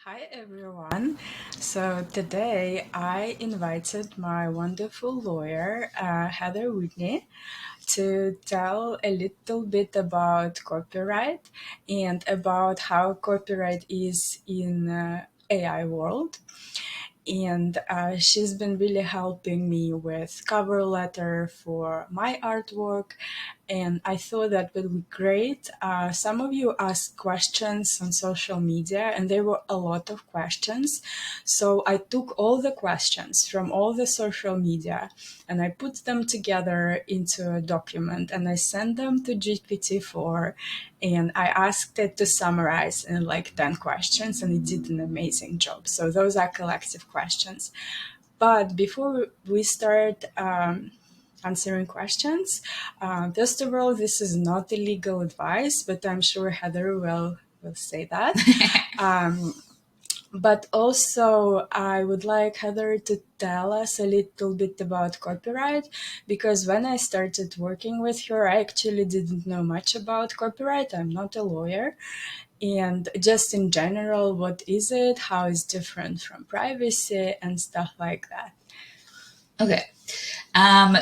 Hi everyone. So today I invited my wonderful lawyer, Heather Whitney, to tell a little bit about copyright and about how copyright is in AI world. And she's been really helping me with cover letter for my artwork, and I thought that would be great. Some of you asked questions on social media, and there were a lot of questions. So I took all the questions from all the social media and I put them together into a document and I sent them to GPT-4, and I asked it to summarize in like 10 questions, and it did an amazing job. So those are collective questions. But before we start answering questions, first of all, this is not a legal advice, but I'm sure Heather will say that. But also, I would like Heather to tell us a little bit about copyright, because when I started working with her, I actually didn't know much about copyright. I'm not a lawyer. And just in general, what is it? How is it different from privacy and stuff like that? Okay.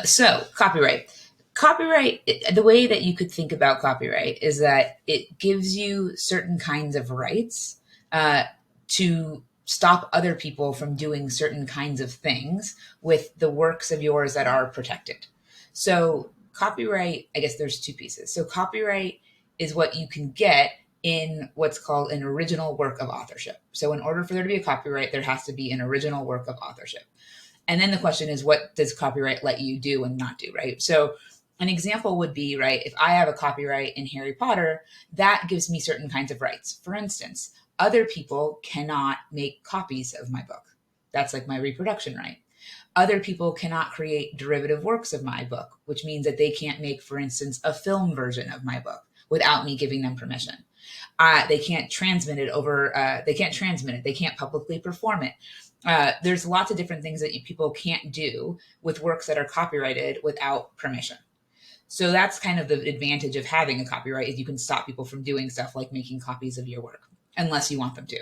So copyright. Copyright, the way that you could think about copyright is that it gives you certain kinds of rights uh, to stop other people from doing certain kinds of things with the works of yours that are protected. So copyright, I guess there's two pieces. So copyright is what you can get in what's called an original work of authorship. So in order for there to be a copyright, there has to be an original work of authorship. And then the question is, what does copyright let you do and not do, right? So an example would be, right, if I have a copyright in Harry Potter, that gives me certain kinds of rights. For instance, other people cannot make copies of my book. That's like my reproduction right. Other people cannot create derivative works of my book, which means that they can't make, for instance, a film version of my book without me giving them permission. They can't transmit it over. They can't transmit it. They can't publicly perform it. There's lots of different things that people can't do with works that are copyrighted without permission. So that's kind of the advantage of having a copyright is you can stop people from doing stuff like making copies of your work unless you want them to.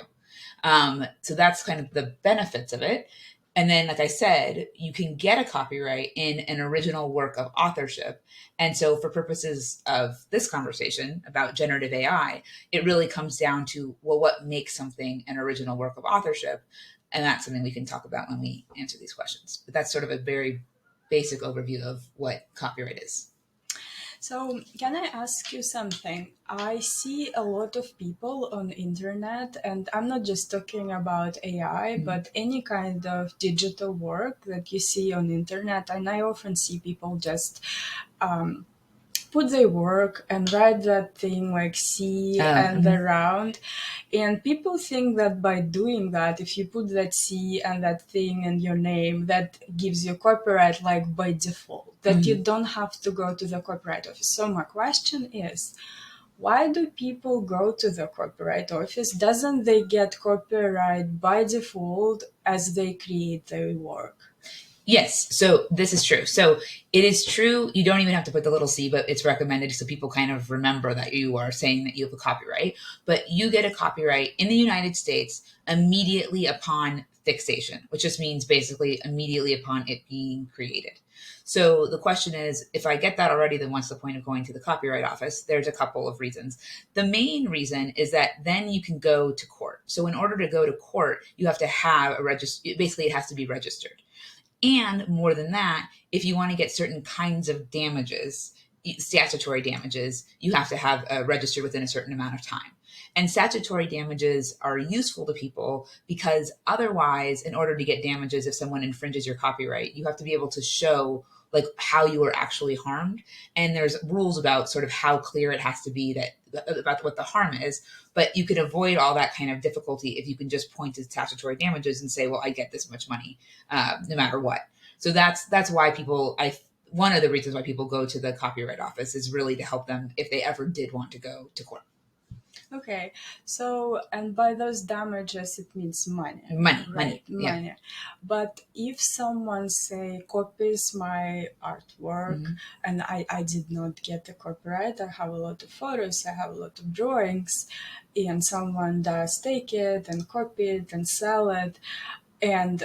So that's kind of the benefits of it. And then, like I said, you can get a copyright in an original work of authorship. And so, for purposes of this conversation about generative AI, it really comes down to, well, what makes something an original work of authorship? And that's something we can talk about when we answer these questions. But that's sort of a very basic overview of what copyright is. So, can I ask you something? I see a lot of people on internet, and I'm not just talking about AI, but any kind of digital work that you see on internet. And I often see people just um, put their work and write that thing like C and around. And people think that by doing that, if you put that C and that thing and your name, that gives you copyright like by default, that you don't have to go to the copyright office. So my question is, why do people go to the copyright office? Doesn't they get copyright by default as they create their work? Yes, so this is true. So it is true. You don't even have to put the little c, but it's recommended so people kind of remember that you are saying that you have a copyright. But you get a copyright in the United States immediately upon fixation, which just means basically immediately upon it being created. So the question is, if I get that already, then what's the point of going to the copyright office? There's a couple of reasons. The main reason is that then you can go to court. So in order to go to court, you have to have a register. Basically, it has to be registered. And more than that, if you want to get certain kinds of damages, statutory damages, you have to have registered within a certain amount of time. And statutory damages are useful to people because otherwise, in order to get damages, if someone infringes your copyright, you have to be able to show like how you were actually harmed. And there's rules about sort of how clear it has to be that about what the harm is. But you can avoid all that kind of difficulty if you can just point to statutory damages and say, well, I get this much money no matter what. So that's why people, one of the reasons why people go to the copyright office is really to help them if they ever did want to go to court. Okay, so and by those damages it means money, Money. right? Yeah. Money. But if someone say copies my artwork Mm-hmm. and I did not get the copyright, I have a lot of photos, I have a lot of drawings, and someone does take it and copy it and sell it, and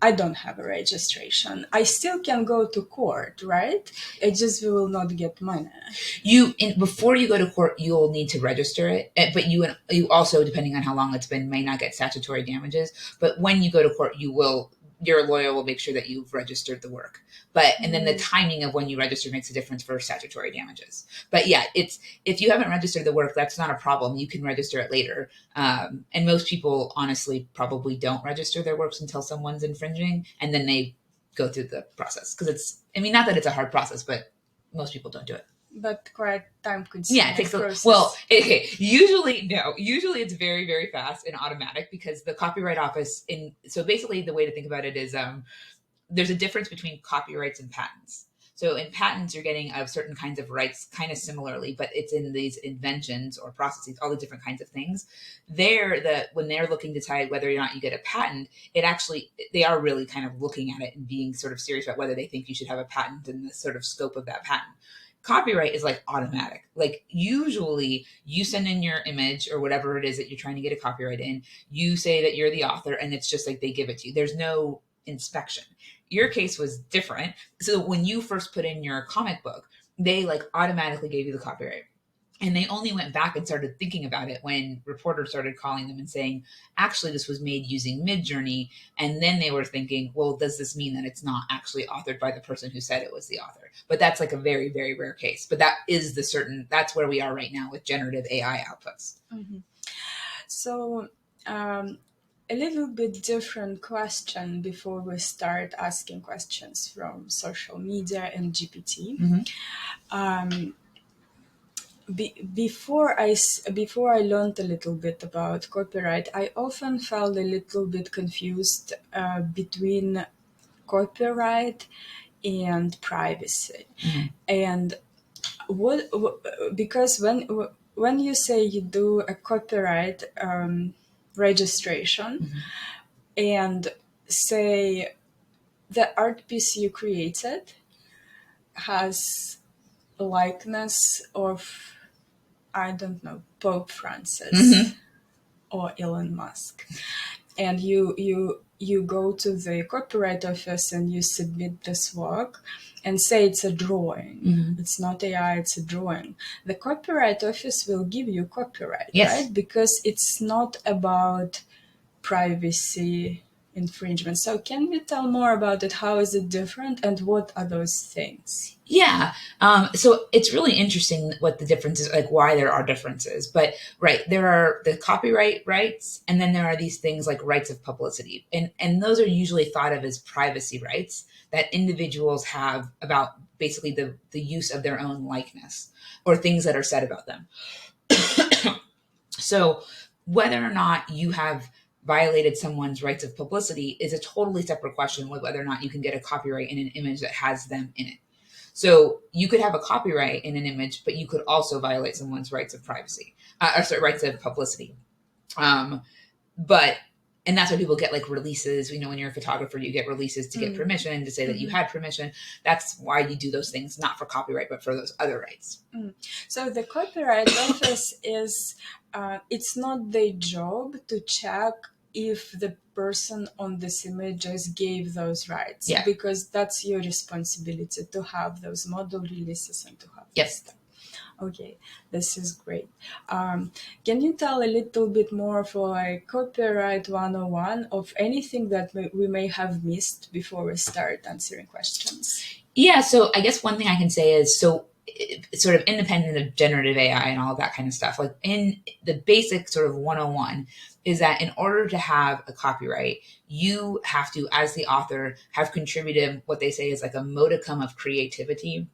I don't have a registration, I still can go to court, right? I just will not get money. Before you go to court, you'll need to register it. But you also, depending on how long it's been, may not get statutory damages. But when you go to court, your lawyer will make sure that you've registered the work. And then the timing of when you register makes a difference for statutory damages. But yeah, it's if you haven't registered the work, that's not a problem. You can register it later. And most people, honestly, probably don't register their works until someone's infringing, and then they go through the process because not that it's a hard process, but most people don't do it. But quite time Yeah, it consuming takes process. well, okay. Usually, no. Usually, it's very, very fast and automatic because the Copyright Office. So basically, the way to think about it is, there's a difference between copyrights and patents. So in patents, you're getting of certain kinds of rights, kind of similarly, but it's in these inventions or processes, all the different kinds of things. When they're looking to decide whether or not you get a patent, they are really kind of looking at it and being sort of serious about whether they think you should have a patent and the sort of scope of that patent. Copyright is like automatic. Like usually you send in your image or whatever it is that you're trying to get a copyright in, you say that you're the author, and it's just like they give it to you. There's no inspection. Your case was different. So when you first put in your comic book, they like automatically gave you the copyright. And they only went back and started thinking about it when reporters started calling them and saying, actually, this was made using Midjourney. And then they were thinking, well, does this mean that it's not actually authored by the person who said it was the author? But that's like a very, very rare case. But that's where we are right now with generative AI outputs. Mm-hmm. So, a little bit different question before we start asking questions from social media and GPT. Mm-hmm. Before I learned a little bit about copyright, I often felt a little bit confused between copyright and privacy. Mm-hmm. And what because when you say you do a copyright registration, Mm-hmm. and say the art piece you created has a likeness of, I don't know, Pope Francis, Mm-hmm. or Elon Musk, and you go to the copyright office and you submit this work and say it's a drawing. Mm-hmm. It's not AI, it's a drawing. The copyright office will give you copyright, Yes. right? Because it's not about privacy infringement. So can you tell more about it? How is it different and what are those things? Yeah. So it's really interesting what the difference is, like why there are differences. But right, there are the copyright rights, and then there are these things like rights of publicity. And those are usually thought of as privacy rights that individuals have about basically the use of their own likeness or things that are said about them. So whether or not you have violated someone's rights of publicity is a totally separate question with whether or not you can get a copyright in an image that has them in it. So you could have a copyright in an image, but you could also violate someone's rights of privacy, rights of publicity. Um, but and that's why people get like releases. When you're a photographer, you get releases to get permission to say that you had permission. That's why you do those things, not for copyright, but for those other rights. So the copyright office is, it's not their job to check if the person on this image just gave those rights, because that's your responsibility to have those model releases and to have stuff. Okay, this is great. Can you tell a little bit more for like copyright 101 of anything that we may have missed before we start answering questions? Yeah, so I guess one thing I can say is, sort of independent of generative AI and all of that kind of stuff, like in the basic sort of 101 is that in order to have a copyright, you have to, as the author, have contributed what they say is like a modicum of creativity,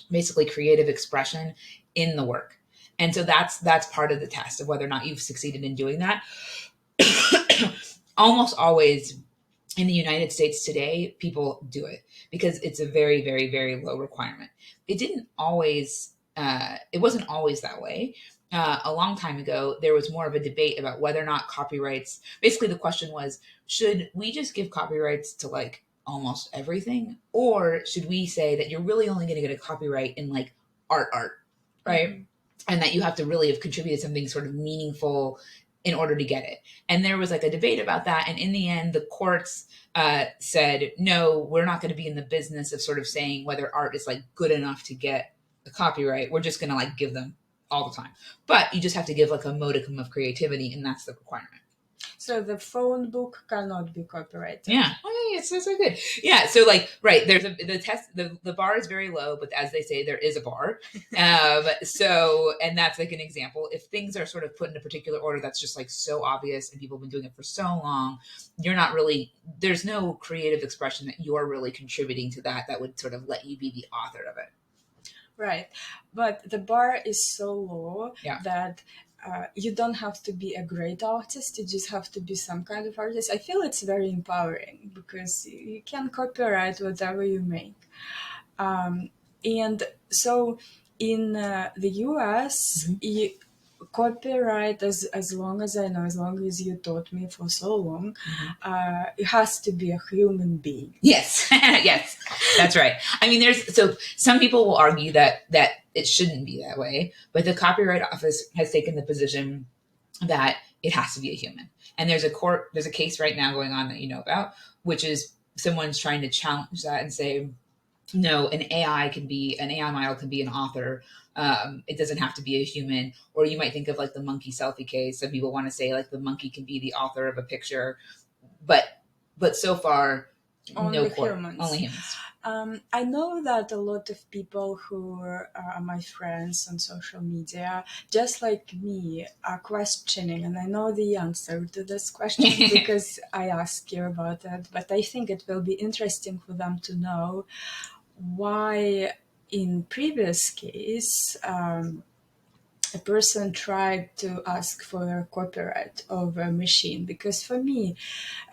basically creative expression in the work. And so that's part of the test of whether or not you've succeeded in doing that. Almost always in the United States today, people do it because it's a very, very, very low requirement. It wasn't always that way. a long time ago, there was more of a debate about whether or not copyrights. Basically, the question was, should we just give copyrights to like almost everything, or should we say that you're really only going to get a copyright in like art, right? Mm-hmm. And that you have to really have contributed something sort of meaningful in order to get it. And there was like a debate about that. And in the end, the courts said, no, we're not going to be in the business of sort of saying whether art is like good enough to get a copyright. We're just going to like give them all the time. But you just have to give like a modicum of creativity, and that's the requirement. So the phone book cannot be copyrighted. Yeah. Oh, yeah, it's so good. Yeah. So like, right. There's the test, the bar is very low, but as they say, there is a bar. So, and that's like an example. If things are sort of put in a particular order, that's just like so obvious and people have been doing it for so long, you're not really, there's no creative expression that you're really contributing to that would sort of let you be the author of it. Right. But the bar is so low that you don't have to be a great artist. You just have to be some kind of artist. I feel it's very empowering because you can copyright whatever you make. And so in the US, copyright, as long as I know, as long as you taught me for so long, it has to be a human being. Yes, yes, that's right. I mean, so some people will argue that it shouldn't be that way, but the Copyright Office has taken the position that it has to be a human. And there's a case right now going on that you know about, which is someone's trying to challenge that and say, no, an AI model can be an author. It doesn't have to be a human. Or you might think of like the monkey selfie case. Some people want to say like the monkey can be the author of a picture, but so far, only humans. Only humans. I know that a lot of people who are my friends on social media, just like me, are questioning, and I know the answer to this question because I asked you about it, but I think it will be interesting for them to know why in previous case a person tried to ask for a copyright of a machine. Because for me,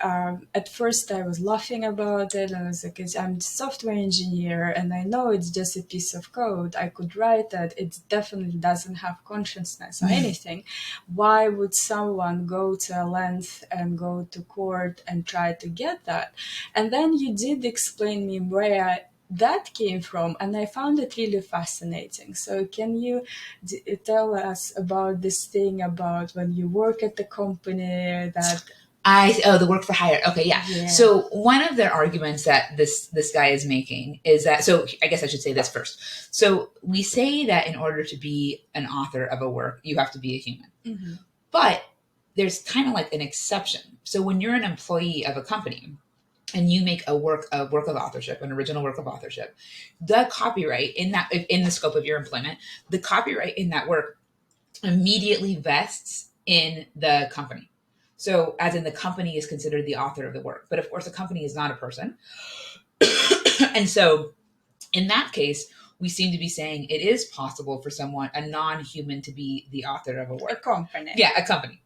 at first I was laughing about it, and I was like, I'm a software engineer and I know it's just a piece of code. I could write it. It definitely doesn't have consciousness or anything. Why would someone go to a length and go to court and try to get that? And then you did explain me where that came from, and I found it really fascinating. So can you tell us about this thing about when you work at the company that the work for hire. Okay, yeah. So one of the arguments that this guy is making is that, so I guess I should say this first. So we say that in order to be an author of a work, you have to be a human. But there's kind of like an exception. So when you're an employee of a company and you make a work of authorship, an original work of authorship, the copyright in the scope of your employment, the copyright in that work immediately vests in the company. So as in the company is considered the author of the work. But of course, a company is not a person. And so in that case, we seem to be saying it is possible for someone, a non-human, to be the author of a work. A company. Yeah, a company.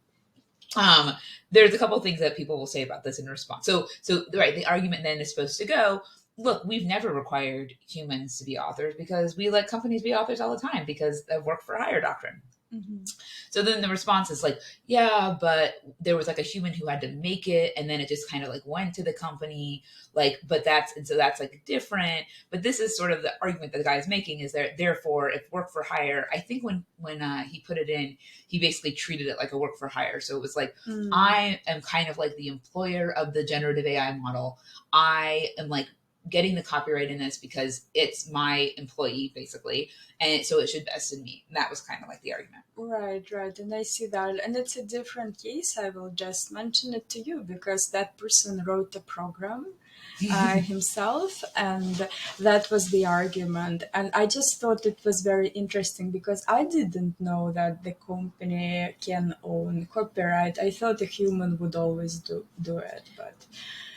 There's a couple of things that people will say about this in response. So right, the argument then is supposed to go, look, we've never required humans to be authors because we let companies be authors all the time because of work for hire doctrine. So then the response is like, yeah, but there was like a human who had to make it, and then it just kind of like went to the company, like, but that's like different. But this is sort of the argument that the guy is making, is that therefore, if work for hire, I think when he put it in, he basically treated it like a work for hire. So it was like, I am kind of like the employer of the generative AI model. I am like getting the copyright in this because it's my employee basically, and so it should vest in me. And that was kind of like the argument. Right. And I see that, and it's a different case. I will just mention it to you because that person wrote the program himself, and that was the argument. And I just thought it was very interesting because I didn't know that the company can own copyright. I thought a human would always do it, but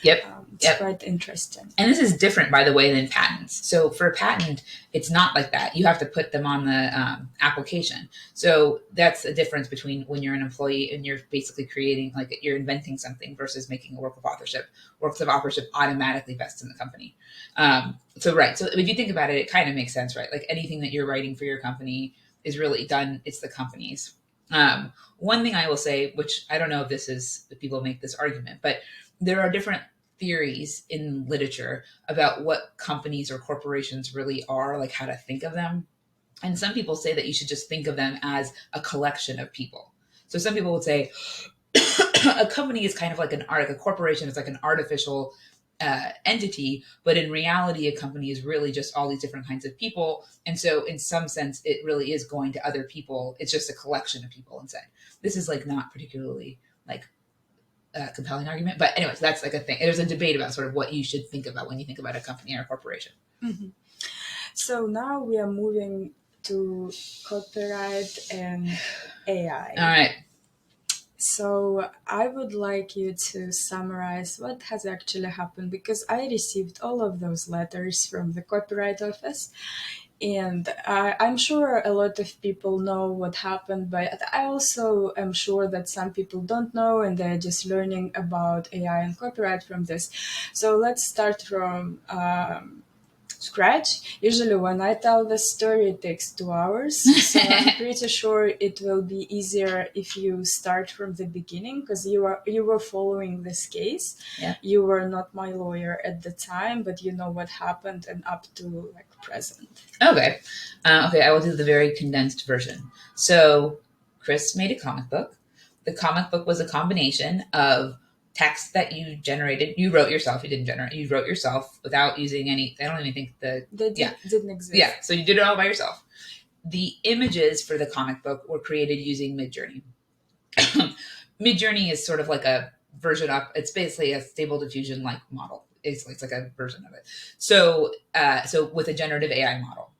it's quite interesting. And this is different, by the way, than patents. So for a patent, it's not like that. You have to put them on the application. So that's a difference between when you're an employee and you're basically creating, like you're inventing something versus making a work of authorship. Works of authorship automatically vest in the company. So if you think about it, it kind of makes sense, right? Like anything that you're writing for your company is really done. It's the companies. One thing I will say, which I don't know if people make this argument, but there are different theories in literature about what companies or corporations really are, like how to think of them. And some people say that you should just think of them as a collection of people. So some people would say a company is kind of like a corporation is like an artificial entity, but in reality, a company is really just all these different kinds of people. And so, in some sense, it really is going to other people. It's just a collection of people inside. This is like not particularly like a compelling argument, but anyways, that's like a thing. There's a debate about sort of what you should think about when you think about a company or a corporation. Mhm. So now we are moving to copyright and AI. All right. So I would like you to summarize what has actually happened, because I received all of those letters from the Copyright Office, and I'm sure a lot of people know what happened, but I also am sure that some people don't know and they're just learning about AI and copyright from this. So let's start from scratch. Usually, when I tell the story, it takes 2 hours. So I'm pretty sure it will be easier if you start from the beginning, because you were following this case. Yeah. You were not my lawyer at the time, but you know what happened and up to like present. Okay. Okay, I will do the very condensed version. So, Chris made a comic book. The comic book was a combination of text that you generated. You wrote yourself. You didn't generate. You wrote yourself without using any. I don't even think Didn't exist. Yeah. So you did it all by yourself. The images for the comic book were created using Midjourney. Midjourney is sort of like a version up. It's basically a stable diffusion like model. It's like a version of it. So with a generative AI model,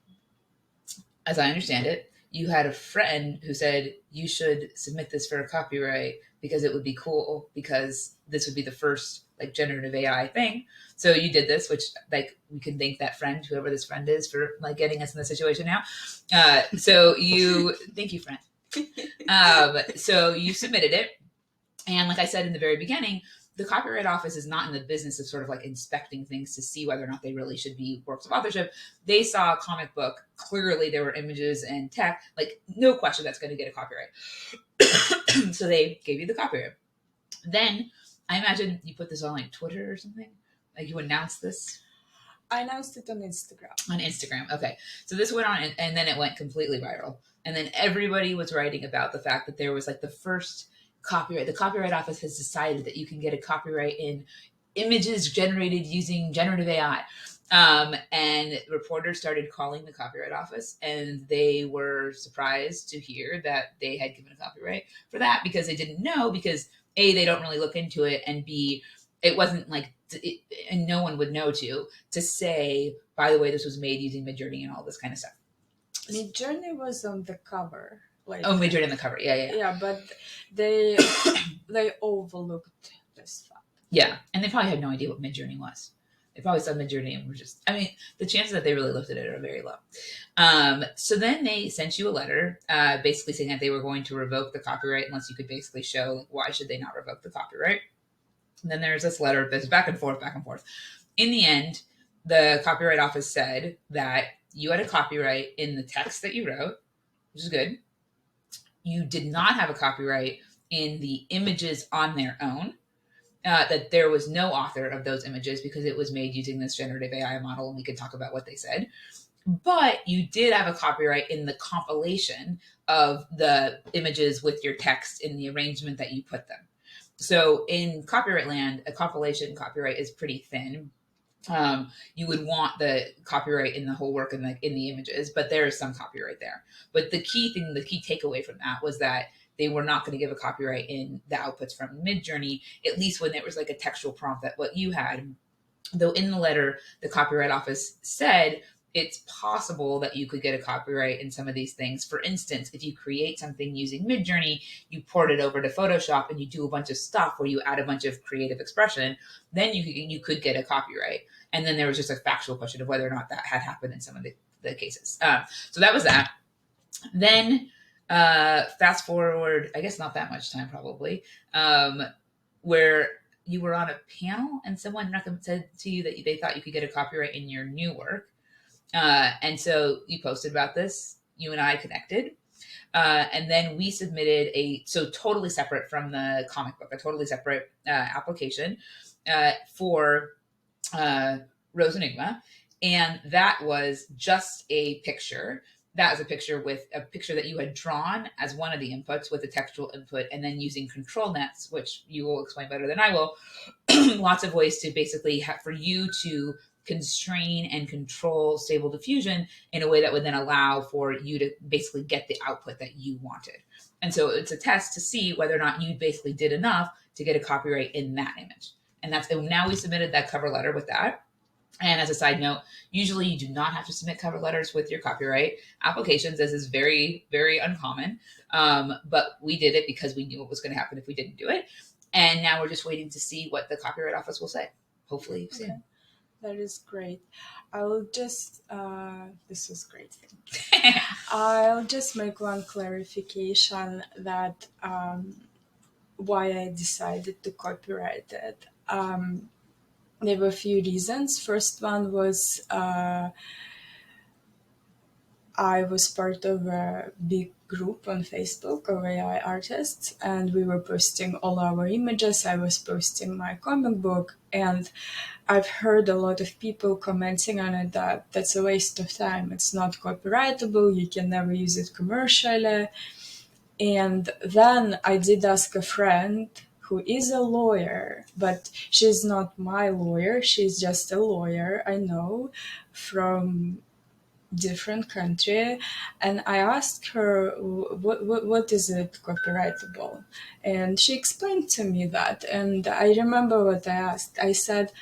as I understand it, you had a friend who said you should submit this for a copyright because it would be cool, because this would be the first like generative AI thing. So you did this, which like we can thank that friend, whoever this friend is, for like getting us in this situation now. So you thank you, friend. So you submitted it. And like I said in the very beginning, the Copyright Office is not in the business of sort of like inspecting things to see whether or not they really should be works of authorship. They saw a comic book. Clearly, there were images and text. Like, no question that's going to get a copyright. So they gave you the copyright. Then I imagine you put this on like Twitter or something. Like you announced this. I announced it on Instagram. On Instagram. Okay. So this went on and then it went completely viral. And then everybody was writing about the fact that there was like the first copyright. The Copyright Office has decided that you can get a copyright in images generated using generative AI. And reporters started calling the Copyright Office, and they were surprised to hear that they had given a copyright for that, because they didn't know, because A, they don't really look into it, and B, it wasn't like, and no one would know to say, by the way, this was made using Midjourney and all this kind of stuff. Midjourney was on the cover. Like, Midjourney on the cover. Yeah. Yeah, but they overlooked this fact. Yeah, and they probably had no idea what Midjourney was. They probably saw Midjourney and were just, I mean, the chances that they really looked at it are very low. So then they sent you a letter basically saying that they were going to revoke the copyright unless you could basically show, like, why should they not revoke the copyright. And then there's this letter that's back and forth. In the end, the Copyright Office said that you had a copyright in the text that you wrote, which is good. You did not have a copyright in the images on their own. That there was no author of those images because it was made using this generative AI model, and we can talk about what they said. But you did have a copyright in the compilation of the images with your text in the arrangement that you put them. So in copyright land, a compilation copyright is pretty thin. You would want the copyright in the whole work and like in the images, but there is some copyright there. But the key takeaway from that was that they were not going to give a copyright in the outputs from Midjourney, at least when there was like a textual prompt that what you had. Though in the letter, the Copyright Office said it's possible that you could get a copyright in some of these things. For instance, if you create something using Midjourney, you port it over to Photoshop and you do a bunch of stuff where you add a bunch of creative expression, then you could get a copyright. And then there was just a factual question of whether or not that had happened in some of the cases. So that was that. Then fast forward, I guess not that much time probably, where you were on a panel and someone said to you that they thought you could get a copyright in your new work. And so you posted about this you and I connected. And then we submitted so totally separate from the comic book, a totally separate application for uh, Rose Enigma. And that was just a picture. That was a picture with a picture that you had drawn as one of the inputs with a textual input, and then using control nets, which you will explain better than I will, lots of ways to basically have for you to constrain and control stable diffusion in a way that would then allow for you to basically get the output that you wanted. And so it's a test to see whether or not you basically did enough to get a copyright in that image. And now we submitted that cover letter with that. And as a side note, usually you do not have to submit cover letters with your copyright applications. This is very, very uncommon. But we did it because we knew what was going to happen if we didn't do it. And now we're just waiting to see what the Copyright Office will say. Hopefully soon. Okay. That is great. I'll just, this is great. I'll just make one clarification that why I decided to copyright it. There were a few reasons. First one was I was part of a big group on Facebook of AI artists, and we were posting all our images. I was posting my comic book, and I've heard a lot of people commenting on it that that's a waste of time. It's not copyrightable. You can never use it commercially. And then I did ask a friend who is a lawyer, but she's not my lawyer. She's just a lawyer I know from different country, and I asked her what is it copyrightable, and she explained to me that. And I remember what I asked. I said,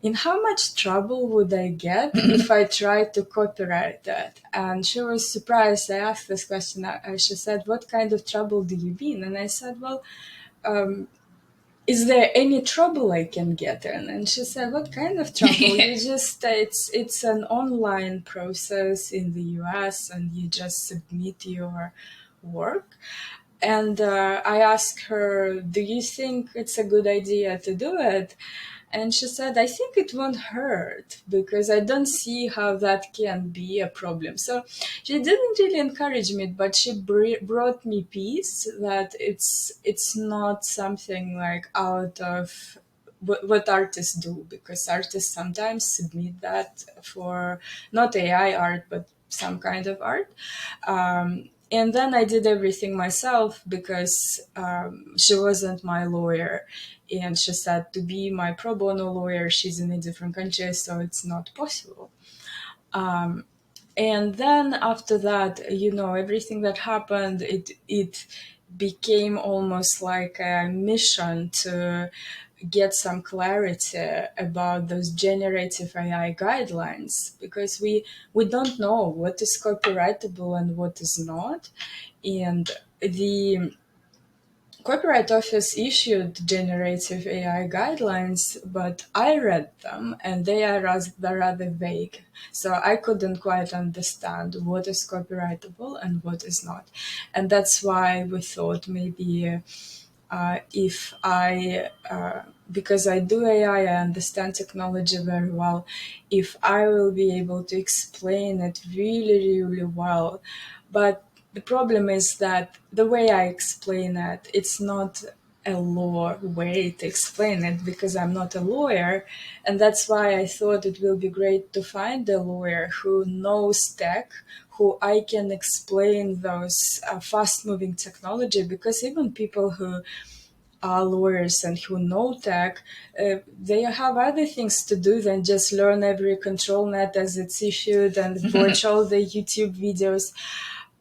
in how much trouble would I get if I tried to copyright that? And she was surprised. I asked this question. She said, what kind of trouble do you mean? And I said, well, is there any trouble I can get in? And she said, what kind of trouble? You just, it's an online process in the US, and you just submit your work. And I asked her, do you think it's a good idea to do it? And she said, I think it won't hurt because I don't see how that can be a problem. So she didn't really encourage me, but she brought me peace that it's not something like out of what artists do, because artists sometimes submit that for not AI art, but some kind of art. And then I did everything myself because she wasn't my lawyer. And she said to be my pro bono lawyer, she's in a different country, so it's not possible. And then after that, everything that happened, it became almost like a mission to get some clarity about those generative AI guidelines, because we don't know what is copyrightable and what is not. And the Copyright Office issued generative AI guidelines, but I read them and they are rather vague. So I couldn't quite understand what is copyrightable and what is not. And that's why we thought maybe if because I do AI, I understand technology very well, if I will be able to explain it really, really well. But the problem is that the way I explain it, it's not a law way to explain it because I'm not a lawyer. And that's why I thought it will be great to find a lawyer who knows tech, who I can explain those fast moving technology, because even people who are lawyers and who know tech, they have other things to do than just learn every control net as it's issued and watch all the YouTube videos.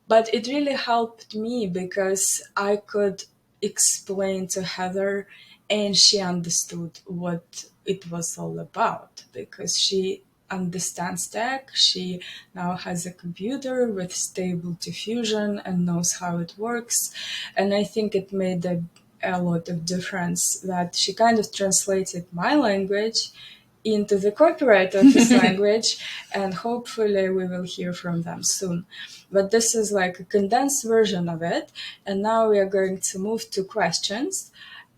But it really helped me because I could explain to Heather and she understood what it was all about, because she understands tech. She now has a computer with stable diffusion and knows how it works. And I think it made a lot of difference that she kind of translated my language into the Copyright Office language, and hopefully we will hear from them soon. But this is like a condensed version of it, and now we are going to move to questions.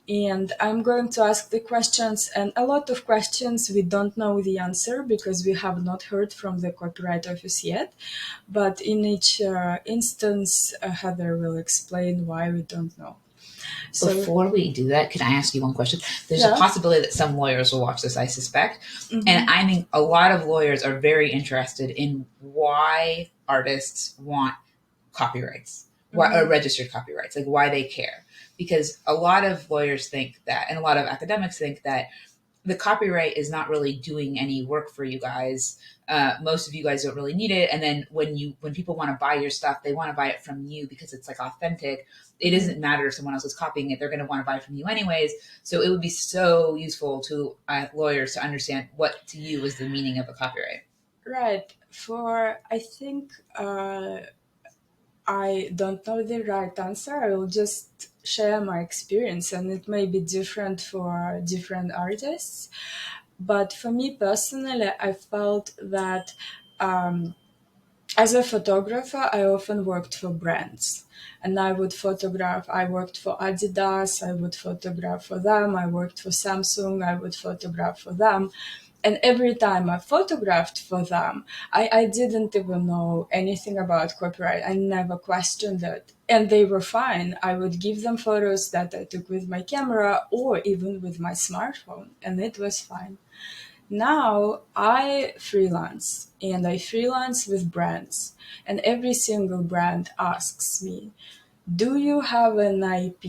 And I'm going to ask the questions, and a lot of questions we don't know the answer because we have not heard from the Copyright Office yet. But in each instance, Heather will explain why we don't know. So, Before we do that, can I ask you one question? There's a yeah. possibility that some lawyers will watch this, I suspect. And Hmm. I think a lot of lawyers are very interested in why artists want copyrights, why, or Hmm. registered copyrights, like why they care. Because a lot of lawyers think that, and a lot of academics think that the copyright is not really doing any work for you guys. Most of you guys don't really need it. And then when people want to buy your stuff, they want to buy it from you because it's like authentic. It Hmm. doesn't matter if someone else is copying it; they're going to want to buy it from you anyways. So it would be so useful to lawyers to understand what to you is the meaning of a copyright. Right. For, I think, I don't know the right answer. I will just share my experience, and it may be different for different artists. But for me personally, I felt that as a photographer, I often worked for brands. And I worked for Adidas, I would photograph for them, I worked for Samsung, I would photograph for them. And every time I photographed for them, I didn't even know anything about copyright. I never questioned it. And they were fine. I would give them photos that I took with my camera or even with my smartphone, and it was fine. Now I freelance, and I freelance with brands, and every single brand asks me, do you have an IP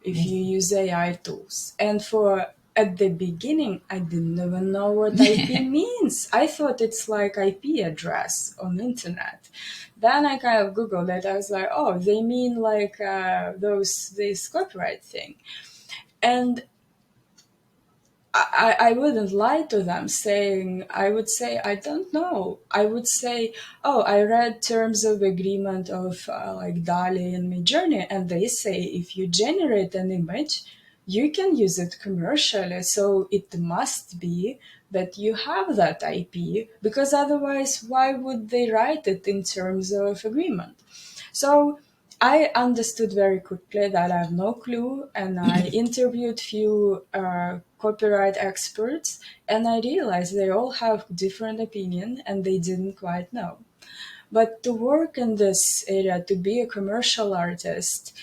if you use AI tools? And for at the beginning, I didn't even know what IP means. I thought it's like IP address on internet. Then I kind of Googled it. I was like, oh, they mean like this copyright thing. And I wouldn't lie to them saying, I would say, I don't know. I would say, oh, I read terms of agreement of like Dali and Midjourney, and they say if you generate an image, you can use it commercially. So it must be that you have that IP, because otherwise, why would they write it in terms of agreement? So I understood very quickly that I have no clue, and I interviewed few copyright experts, and I realized they all have different opinion and they didn't quite know. But to work in this area, to be a commercial artist,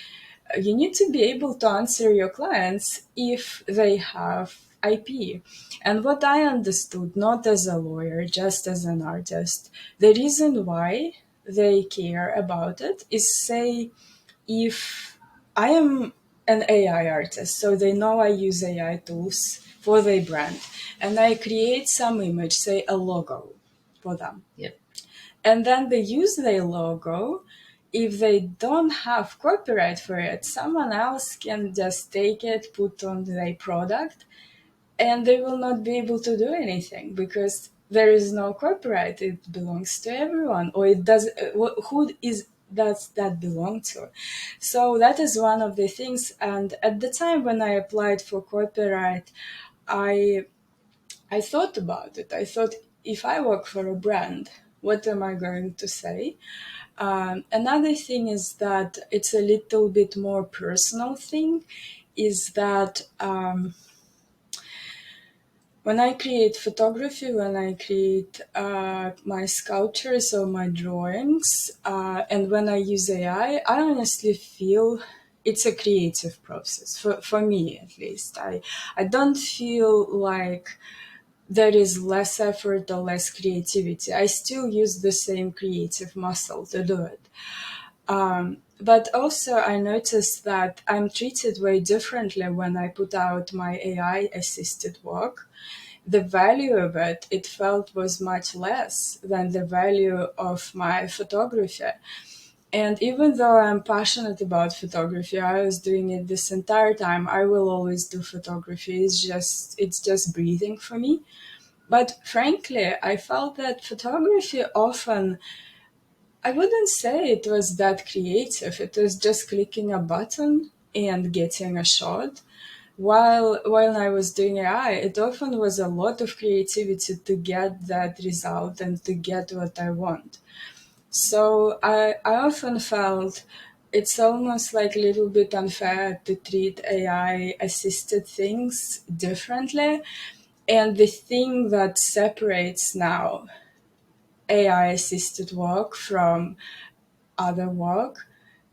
you need to be able to answer your clients if they have IP. And what I understood, not as a lawyer, just as an artist, the reason why they care about it is, say, if I am an AI artist, so they know I use AI tools for their brand, and I create some image, say a logo for them, Yep. and then they use their logo. If they don't have copyright for it, someone else can just take it, put on their product, and they will not be able to do anything because there is no copyright. It belongs to everyone, or it does. Who is does that belong to? So that is one of the things. And at the time when I applied for copyright, I I thought about it. I thought, if I work for a brand, what am I going to say? Another thing is that it's a little bit more personal thing, is that when I create photography, when I create my sculptures or my drawings, and when I use I honestly feel it's a creative process, for me at least. I don't feel like there is less effort or less creativity. I still use the same creative muscle to do it. But also, I noticed that I'm treated way differently when I put out my AI assisted work. The value of it, it felt, was much less than the value of my photography. And even though I'm passionate about photography, I was doing it this entire time. I will always do photography. It's just breathing for me. But frankly, I felt that photography often, I wouldn't say it was that creative. It was just clicking a button and getting a shot. While I was doing AI, it often was a lot of creativity to get that result and to get what I want. So I often felt it's almost like a little bit unfair to treat AI assisted things differently. And the thing that separates now AI assisted work from other work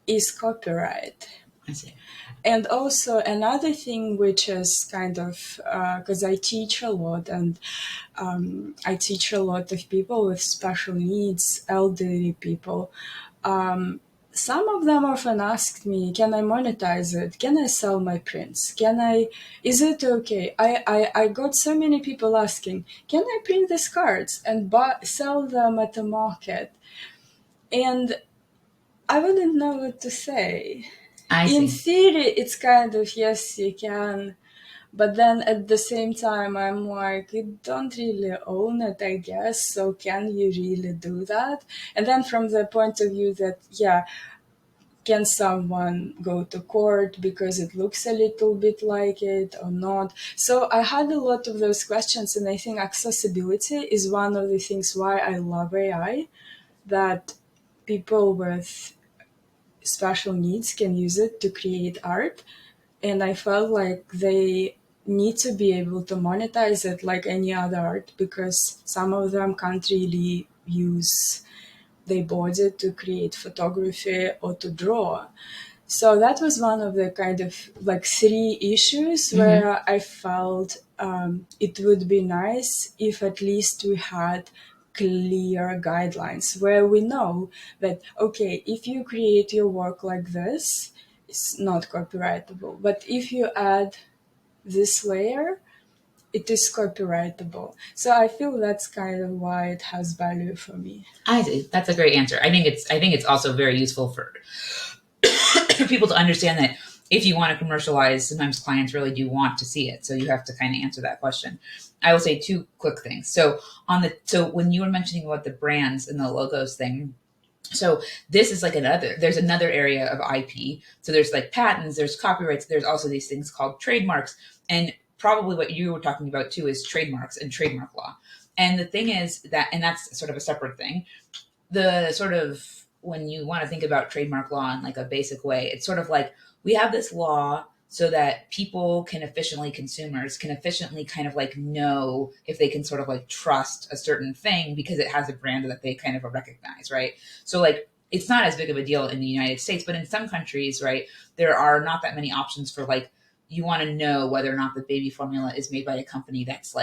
is copyright. I see. And also another thing which is kind of because I teach a lot, and I teach a lot of people with special needs, elderly people. Um, some of them often asked me, can I monetize it? Can I sell my prints? Is it okay? I got so many people asking, can I print these cards and sell them at the market? And I wouldn't know what to say. I In see. theory, it's kind of, yes, you can. But then at the same time, I'm like, you don't really own it, I guess. So can you really do that? And then from the point of view that, yeah, can someone go to court because it looks a little bit like it or not? So I had a lot of those questions, and I think accessibility is one of the things why I love AI, that people with special needs can use it to create art. And I felt like they need to be able to monetize it like any other art, because some of them can't really use their body to create photography or to draw. So that was one of the kind of like three issues Mm-hmm. where I felt it would be nice if at least we had clear guidelines where we know that, okay, if you create your work like this, it's not copyrightable. But if you add this layer, it is copyrightable. So I feel that's kind of why it has value for me. I see. That's a great answer. I think it's also very useful for people to understand that if you want to commercialize, sometimes clients really do want to see it. So you have to kind of answer that question. I will say two quick things. So when you were mentioning about the brands and the logos thing, so this is like there's another area of IP. So there's like patents, there's copyrights, there's also these things called trademarks. And probably what you were talking about too is trademarks and trademark law. And the thing is that, and that's sort of a separate thing, the sort of when you want to think about trademark law in like a basic way, it's sort of like we have this law so that people can efficiently, consumers can efficiently kind of like know if they can sort of like trust a certain thing because it has a brand that they kind of recognize, right? So like it's not as big of a deal in the United States, but in some countries, right, there are not that many options for like you want to know whether or not the baby formula is made by a company that's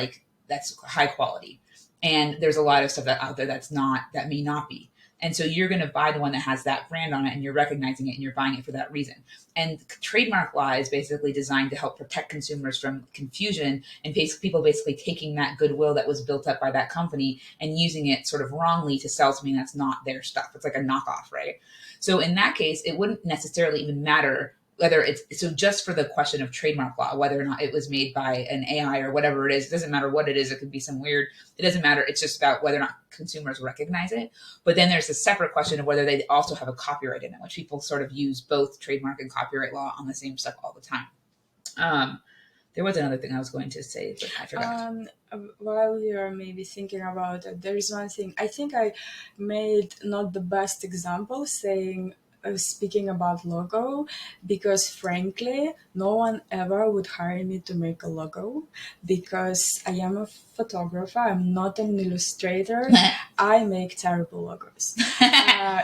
high quality, and there's a lot of stuff that out there that may not be. And so you're going to buy the one that has that brand on it, and you're recognizing it, and you're buying it for that reason. And trademark law is basically designed to help protect consumers from confusion and people basically taking that goodwill that was built up by that company and using it sort of wrongly to sell something that's not their stuff. It's like a knockoff, right? So in that case, it wouldn't necessarily even matter whether it's so just for the question of trademark law, whether or not it was made by an AI or whatever it is. It doesn't matter what it is. It could be some weird, it doesn't matter. It's just about whether or not consumers recognize it. But then there's a separate question of whether they also have a copyright in it, which people sort of use both trademark and copyright law on the same stuff all the time. Um, there was another thing I was going to say, but I forgot. While you're maybe thinking about it, there is one thing. I think I made not the best example saying, speaking about logo, because frankly, no one ever would hire me to make a logo because I am a photographer. I'm not an illustrator. I make terrible logos.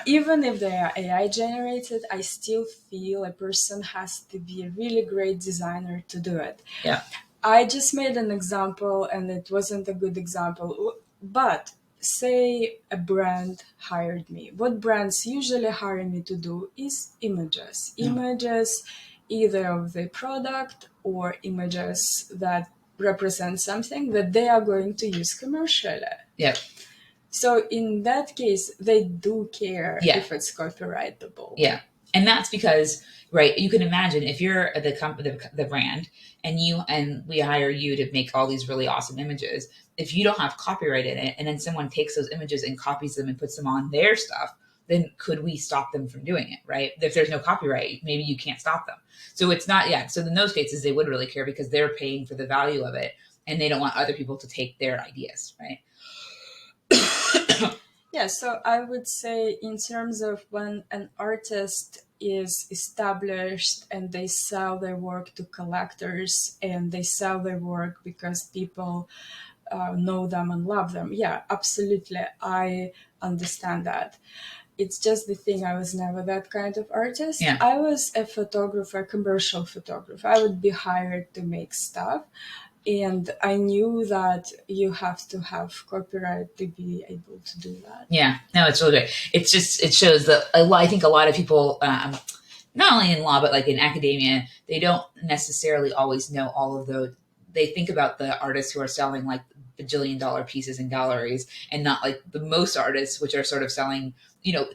Even if they are AI generated, I still feel a person has to be a really great designer to do it. Yeah. I just made an example and it wasn't a good example. But say a brand hired me. What brands usually hire me to do is images. No. Images either of the product or images that represent something that they are going to use commercially. Yeah. So in that case, they do care Yeah. if it's copyrightable. Yeah. And that's because, right, you can imagine if you're the brand and we hire you to make all these really awesome images, if you don't have copyright in it and then someone takes those images and copies them and puts them on their stuff, then could we stop them from doing it, right? If there's no copyright, maybe you can't stop them. So it's not, yeah. So in those cases, they would really care because they're paying for the value of it and they don't want other people to take their ideas, right? Yeah, so I would say in terms of when an artist is established and they sell their work to collectors and they sell their work because people know them and love them. Yeah, absolutely. I understand that. It's just the thing, I was never that kind of artist. Yeah. I was a photographer, commercial photographer. I would be hired to make stuff. And I knew that you have to have copyright to be able to do that. Yeah, no, it's really great. It's just, it shows that I think a lot of people, not only in law, but like in academia, they don't necessarily always know all of the, they think about the artists who are selling like bajillion-dollar pieces in galleries and not like the most artists, which are sort of selling,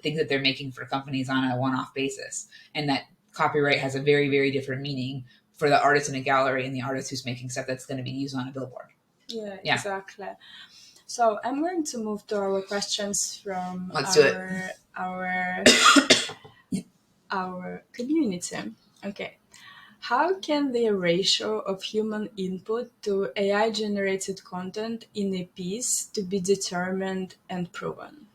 things that they're making for companies on a one-off basis. And that copyright has a very, very different meaning for the artist in a gallery and the artist who's making stuff that's going to be used on a billboard. Yeah, Yeah. exactly. So I'm going to move to our questions from Let's do it. our community. Okay. How can the ratio of human input to AI generated content in a piece to be determined and proven?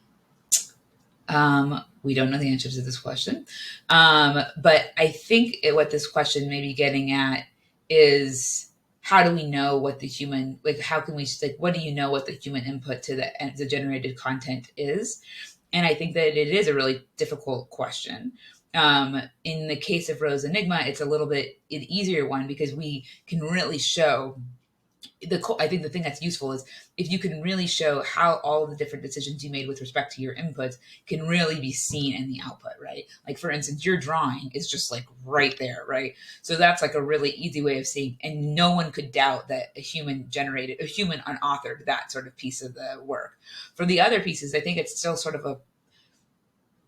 We don't know the answer to this question. But I think what this question may be getting at is how do we know what the human, like, how can we, like, what do you know what the human input to the generated content is? And I think that it is a really difficult question. In the case of Rose Enigma, it's a little bit an easier one because we can really show I think the thing that's useful is if you can really show how all the different decisions you made with respect to your inputs can really be seen in the output, right? Like for instance, your drawing is just like right there, right? So that's like a really easy way of seeing, and no one could doubt that a human unauthored that sort of piece of the work. For the other pieces, I think it's still sort of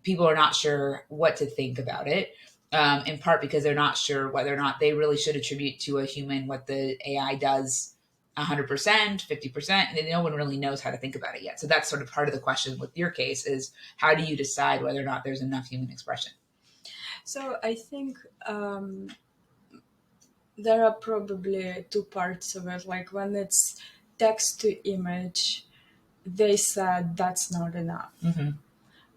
people are not sure what to think about it. In part because they're not sure whether or not they really should attribute to a human what the AI does 100%, 50%, and no one really knows how to think about it yet. So that's sort of part of the question with your case is how do you decide whether or not there's enough human expression? So I think there are probably two parts of it. Like when it's text to image, they said that's not enough. Mm-hmm.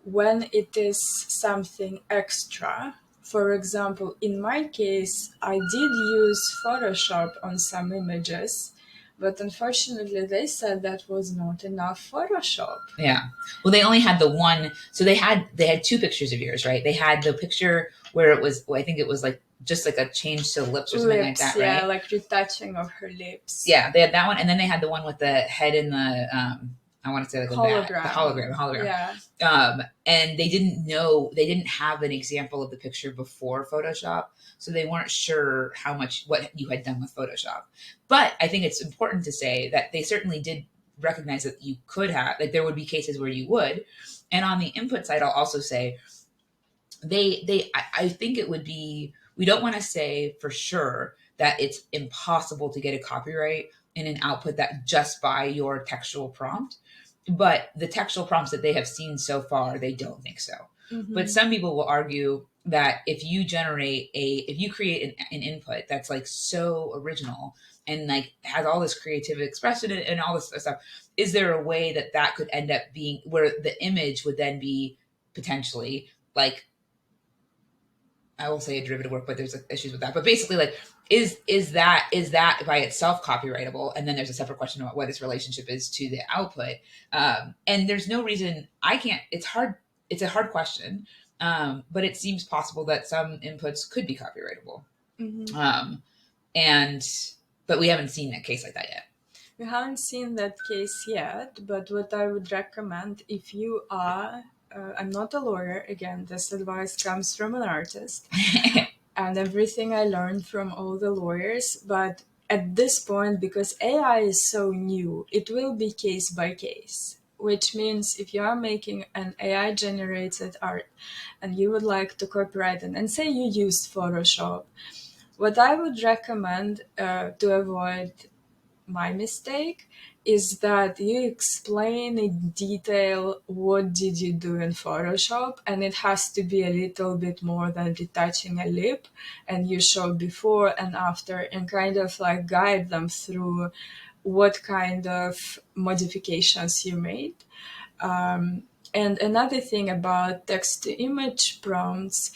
When it is something extra, for example, in my case, I did use Photoshop on some images, but unfortunately, they said that was not enough Photoshop. Yeah. Well, they only had the one. So they had two pictures of yours, right? They had the picture where it was, well, I think it was like just like a change to lips or something like that, right? Yeah, like retouching of her lips. Yeah, they had that one, and then they had the one with the head in the I want to say like hologram. The hologram. Yeah. And they didn't have an example of the picture before Photoshop, so they weren't sure what you had done with Photoshop. But I think it's important to say that they certainly did recognize that you could have, like there would be cases where you would. And on the input side, I'll also say I think it would be, we don't want to say for sure that it's impossible to get a copyright in an output that just by your textual prompt. But the textual prompts that they have seen so far, they don't think so. Mm-hmm. But some people will argue that if you create an input that's like so original and like has all this creative expression and all this stuff, is there a way that could end up being where the image would then be potentially like, I will say a derivative work, but there's issues with that. But basically, like, is that by itself copyrightable? And then there's a separate question about what its relationship is to the output. And there's no reason I can't. It's hard. It's a hard question, but it seems possible that some inputs could be copyrightable. Mm-hmm. But we haven't seen a case like that yet. We haven't seen that case yet, but what I would recommend if you are, I'm not a lawyer, again, this advice comes from an artist and everything I learned from all the lawyers, but at this point, because AI is so new, it will be case by case, which means if you are making an AI generated art and you would like to copyright it, and say you used Photoshop, what I would recommend to avoid my mistake is that you explain in detail what did you do in Photoshop, and it has to be a little bit more than retouching a lip, and you show before and after and kind of like guide them through what kind of modifications you made. And another thing about text to image prompts,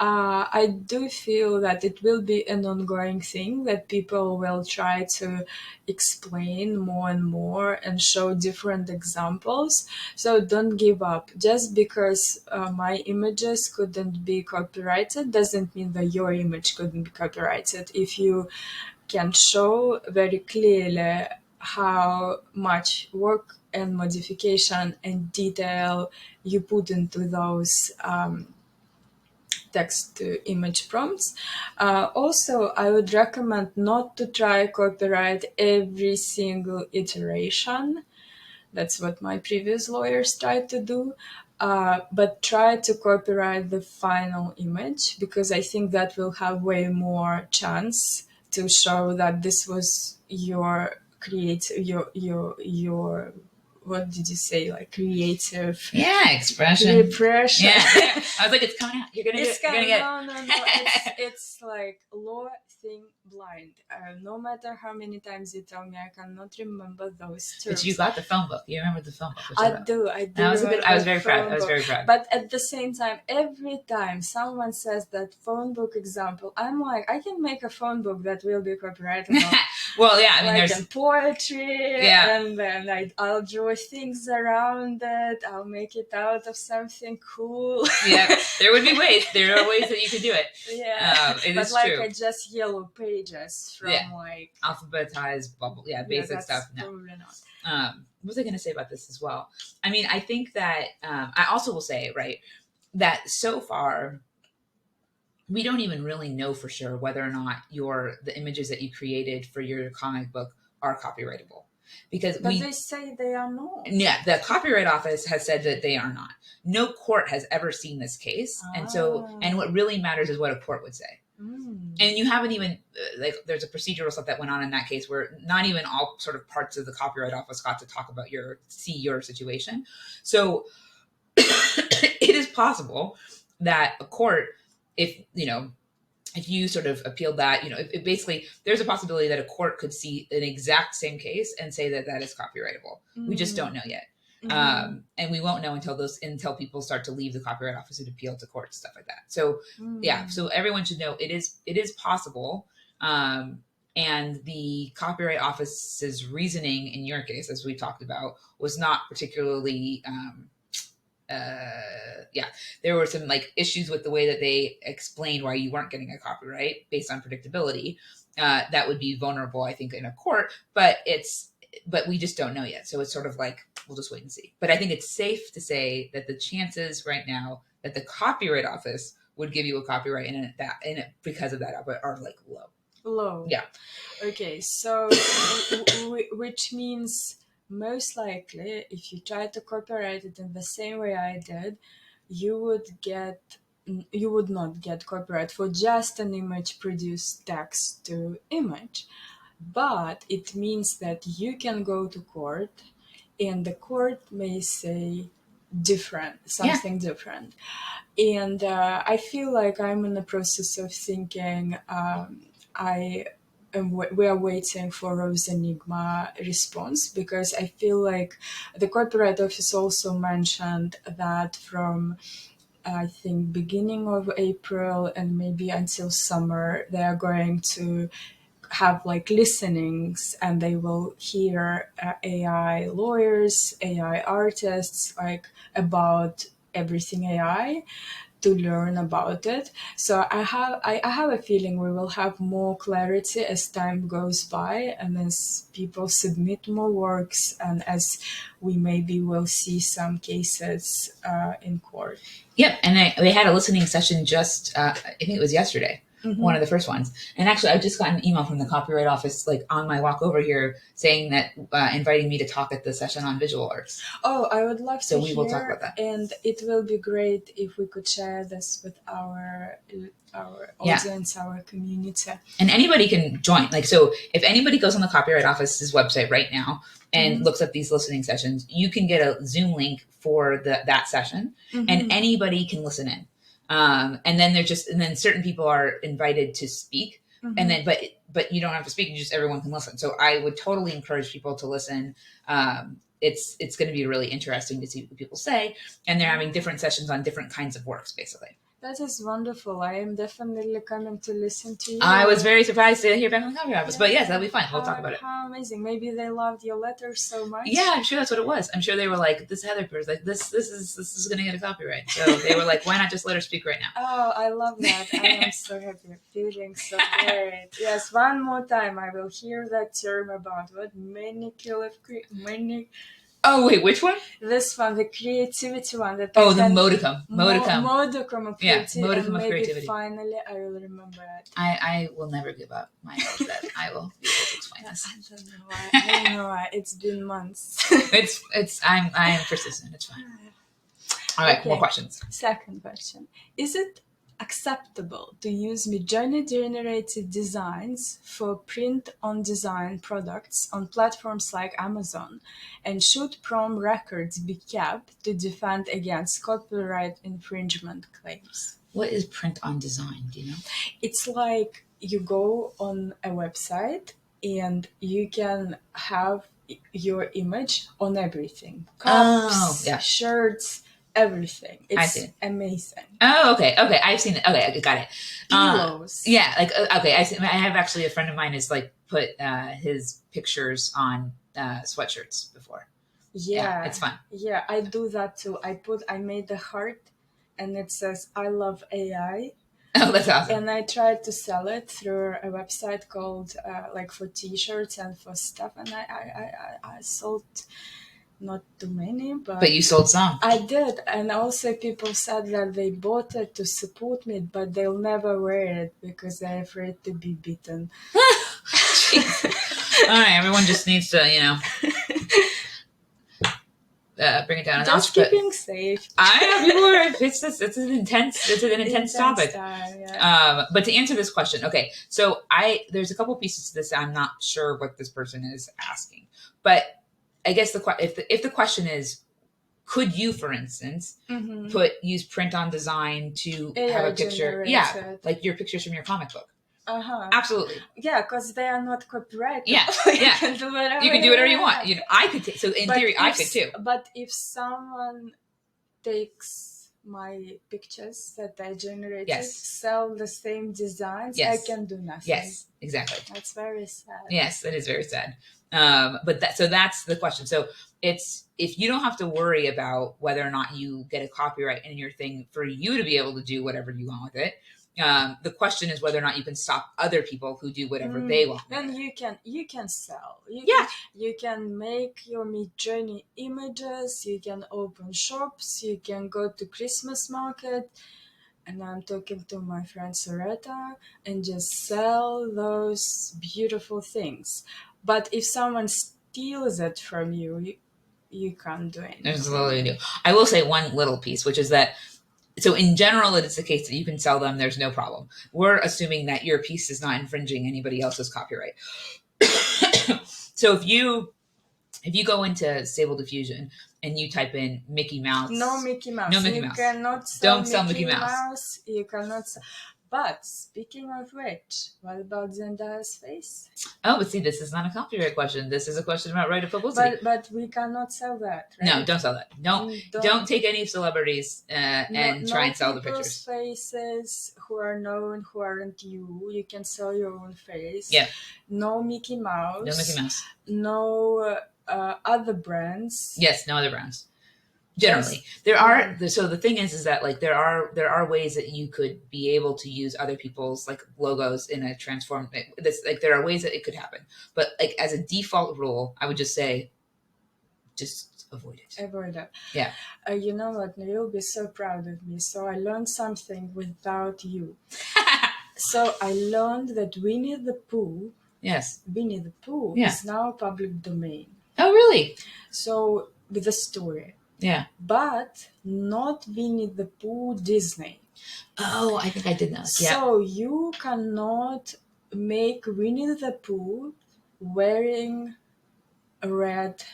I do feel that it will be an ongoing thing, that people will try to explain more and more and show different examples. So don't give up. Just because my images couldn't be copyrighted doesn't mean that your image couldn't be copyrighted. If you can show very clearly how much work and modification and detail you put into those text to image prompts. Also, I would recommend not to try copyright every single iteration. That's what my previous lawyers tried to do. But try to copyright the final image, because I think that will have way more chance to show that this was your your what did you say, like creative Yeah, expression. repression. Yeah. I was like, it's coming out. You're gonna It's get. You're gonna get. no. It's like law thing blind. No matter how many times you tell me, I cannot remember those But you terms. got the phone book. You remember the phone book. Which I do. That was a good. I was very proud. phone I was book. very proud. But at the same time, every time someone says that phone book example, I'm like, I can make a phone book that will be copyrightable. Well, yeah. I mean, Like there's in poetry, Yeah. and then I'll draw things around it. I'll make it out of something cool. Yeah. There would be ways. There are ways that you could do it. Yeah, It but is like true. just yellow pages from Yeah. like Alphabetized bubble. Yeah, basic that's stuff. No. probably not. What was I going to say about this as well? I mean, I think that I also will say, right, that so far we don't even really know for sure whether or not the images that you created for your comic book are copyrightable, because But they say they are not. Yeah, the Copyright Office has said that they are not. No court has ever seen this case, and what really matters is what a court would say. And you haven't even like there's a procedural stuff that went on in that case where not even all sort of parts of the Copyright Office got to talk about see your situation. So it is possible that a court, if you sort of appealed that, it basically there's a possibility that a court could see an exact same case and say that that is copyrightable. We just don't know yet. And we won't know until people start to leave the Copyright Office and appeal to court, stuff like that. So yeah, so everyone should know it is possible. And the Copyright Office's reasoning in your case, as we talked about, was not particularly there were some like issues with the way that they explained why you weren't getting a copyright based on predictability. That would be vulnerable, I think, in a court, but we just don't know yet. So it's sort of like, we'll just wait and see. But I think it's safe to say that the chances right now that the Copyright Office would give you a copyright in it because of that are like low. Yeah. Okay. So, which means most likely, if you try to copyright it in the same way I did, you would not get copyright for just an image produced text to image. But it means that you can go to court, and the court may say something different. And I feel like I'm in the process of thinking we are waiting for Rose Enigma response, because I feel like the Copyright Office also mentioned that from I think beginning of April and maybe until summer, they are going to have like listenings, and they will hear AI lawyers, AI artists, like about everything AI, to learn about it. So I have a feeling we will have more clarity as time goes by, and as people submit more works, and as we maybe will see some cases in court. Yep, and we had a listening session just I think it was yesterday. One of the first ones. And actually, I just got an email from the Copyright Office, like on my walk over here, saying that inviting me to talk at the session on visual arts. Oh, I would love to So we hear, will talk about that. And it will be great if we could share this with our audience, our community. And anybody can join. Like, so if anybody goes on the Copyright Office's website right now and looks at these listening sessions, you can get a Zoom link for that session, and anybody can listen in. And then certain people are invited to speak, and then but you don't have to speak. Everyone can listen. So I would totally encourage people to listen. It's going to be really interesting to see what people say, and they're having different sessions on different kinds of works, basically. That is wonderful. I am definitely coming to listen to you. I was very surprised to hear back from the Copyright Office, but yes, that'll be fine. We'll talk How, about it. how amazing. Maybe they loved your letter so much. Yeah, I'm sure that's what it was. I'm sure they were like, this Heather person, like this is gonna get a copyright. So they were like, why not just let her speak right now? Oh, I love that. I am so happy. Feeling so great. Yes, one more time I will hear that term about what many. Oh wait, which one? This one, the creativity one. That Oh, the modicum. Modicum. Modicum of Yeah, creativity. modicum And of maybe creativity. finally I will remember it. I will never give up my hope that I will be able to explain this. I don't know why. I don't know why. It's been months. I'm persistent. It's fine. All right, Okay. more questions. Second question. Is it acceptable to use Midjourney-generated designs for print-on-design products on platforms like Amazon? And should prom records be kept to defend against copyright infringement claims? What is print on design? Do you know? It's like you go on a website and you can have your image on everything. Cups, yeah. shirts, everything. I It's see. amazing. Oh, okay. I've seen it. Okay, I got it. Pillows. Yeah, like okay. I have actually a friend of mine has like put his pictures on sweatshirts before. Yeah, it's fun. Yeah, I do that too. I made a heart and it says I love AI. Oh, that's awesome. And I tried to sell it through a website called like for t-shirts and for stuff, and I sold not too many, But you sold some. I did. And also people said that they bought it to support me, but they'll never wear it because they're afraid to be beaten. All right, everyone just needs to, bring it down a notch. Just keeping safe. I know people are. It's an intense topic. Time, yeah. But to answer this question, okay, so there's a couple pieces to this. I'm not sure what this person is asking, but I guess if the question is, could you, for instance, use print on design to have a picture? Yeah, like your pictures from your comic book. Absolutely. Yeah, because they are not copyrighted. Yeah, You can do whatever you want. I could so in theory I could too. But if someone takes my pictures that I generated, sell the same designs, I can do nothing. Yes, exactly. That's very sad. Yes, it is very sad. But that's the question. So it's if you don't have to worry about whether or not you get a copyright in your thing for you to be able to do whatever you want with it. The question is whether or not you can stop other people who do whatever they want. Then you can sell. You can make your Midjourney images. You can open shops. You can go to Christmas market. And I'm talking to my friend Soretta and just sell those beautiful things. But if someone steals it from you, you can't do anything. There's a little you do. I will say one little piece, which is that so in general, it is the case that you can sell them. There's no problem. We're assuming that your piece is not infringing anybody else's copyright. So if you go into Stable Diffusion and you type in Mickey Mouse. No Mickey Mouse. No Mickey You Mouse. cannot sell Don't sell Mickey Mouse. You cannot sell. But speaking of which, what about Zendaya's face? Oh, but see, this is not a copyright question. This is a question about right of publicity. But we cannot sell that, right? No, don't sell that. Don't take any celebrities and try and sell the pictures. Faces who are known, who aren't you. You can sell your own face. Yeah. No Mickey Mouse. No Mickey Mouse. No other brands. Yes, no other brands. Generally, there are. So the thing is that like there are ways that you could be able to use other people's like logos in a transform. There are ways that it could happen, but like as a default rule, I would just say, just avoid it. Avoid it. Yeah. You know what? You'll be so proud of me. So I learned something without you. So I learned that Winnie the Pooh. Yes. Winnie the Pooh is now public domain. Oh, really? So with the story. Yeah. But not Winnie the Pooh Disney. Oh, I think I did know. Yeah. So you cannot make Winnie the Pooh wearing a red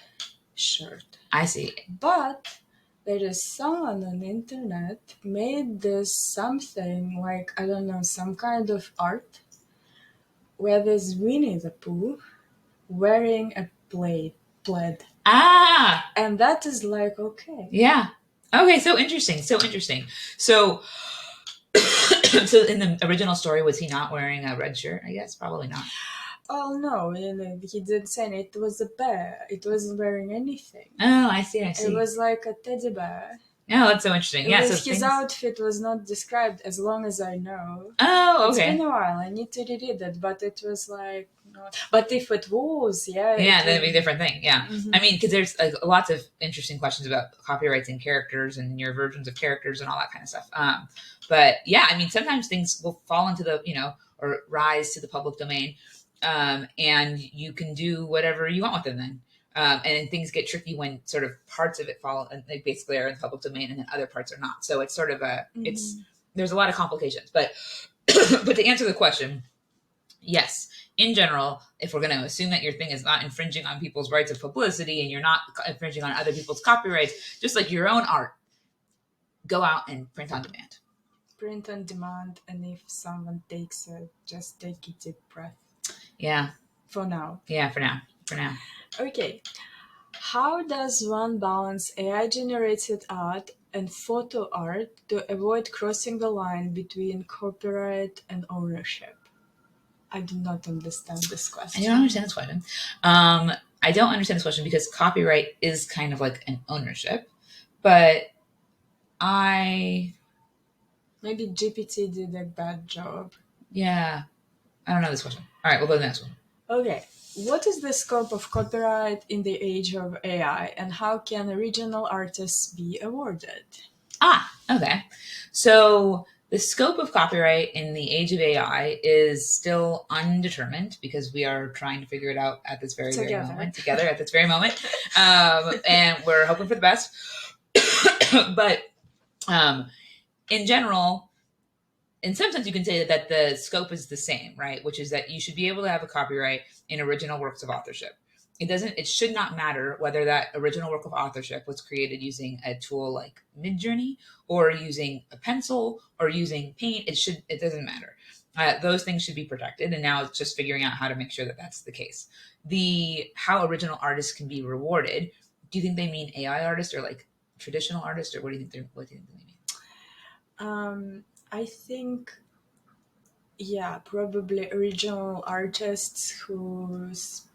shirt. I see. But there is someone on the internet made this something like, I don't know, some kind of art where there's Winnie the Pooh wearing a plaid. Ah! And that is like, okay. Yeah. Okay, so interesting. So So in the original story, was he not wearing a red shirt? I guess probably not. Oh no, he didn't say it. It was a bear. It wasn't wearing anything. Oh, I see. I It see. was like a teddy bear. Oh, that's so interesting. It Yeah. So was his things. outfit was not described as long as I know. Oh, It's been okay. a while. I need to reread it, but it was like no. But if it was, yeah, it Yeah, that'd be a would. different thing. Yeah. I Mhm. mean, because there's like lots of interesting questions about copyrights and characters and your versions of characters and all that kind of stuff. But yeah, I mean, sometimes things will fall into the, or rise to the public domain, and you can do whatever you want with them then. And things get tricky when sort of parts of it fall and they basically are in the public domain and then other parts are not. So it's sort of Mhm. there's a lot of complications. But, but to answer the question, yes, in general, if we're going to assume that your thing is not infringing on people's rights of publicity and you're not infringing on other people's copyrights, just like your own art, go out and print on demand. Print on demand, and if someone takes it, just take a deep breath. Yeah. For now. Yeah, for now. For now. Okay. How does one balance AI generated art and photo art to avoid crossing the line between copyright and ownership? I do not understand this I question. don't understand this question. I don't understand this question because copyright is kind of like an ownership, but I, Maybe GPT did a bad job. yeah, I don't know this question. All right, we'll go to the next one. Okay. What is the scope of copyright in the age of AI, and how can original artists be awarded? Okay. So the scope of copyright in the age of AI is still undetermined because we are trying to figure it out at this very, very Together. moment, together at this very moment. And we're hoping for the best. But in general, in some sense, you can say that the scope is the same, right? Which is that you should be able to have a copyright in original works of authorship. It should not matter whether that original work of authorship was created using a tool like Midjourney or using a pencil or using paint. It doesn't matter. Those things should be protected. And now it's just figuring out how to make sure that that's the case. How original artists can be rewarded. Do you think they mean AI artists or like traditional artists, or what do you think they mean? I think, yeah, probably original artists whose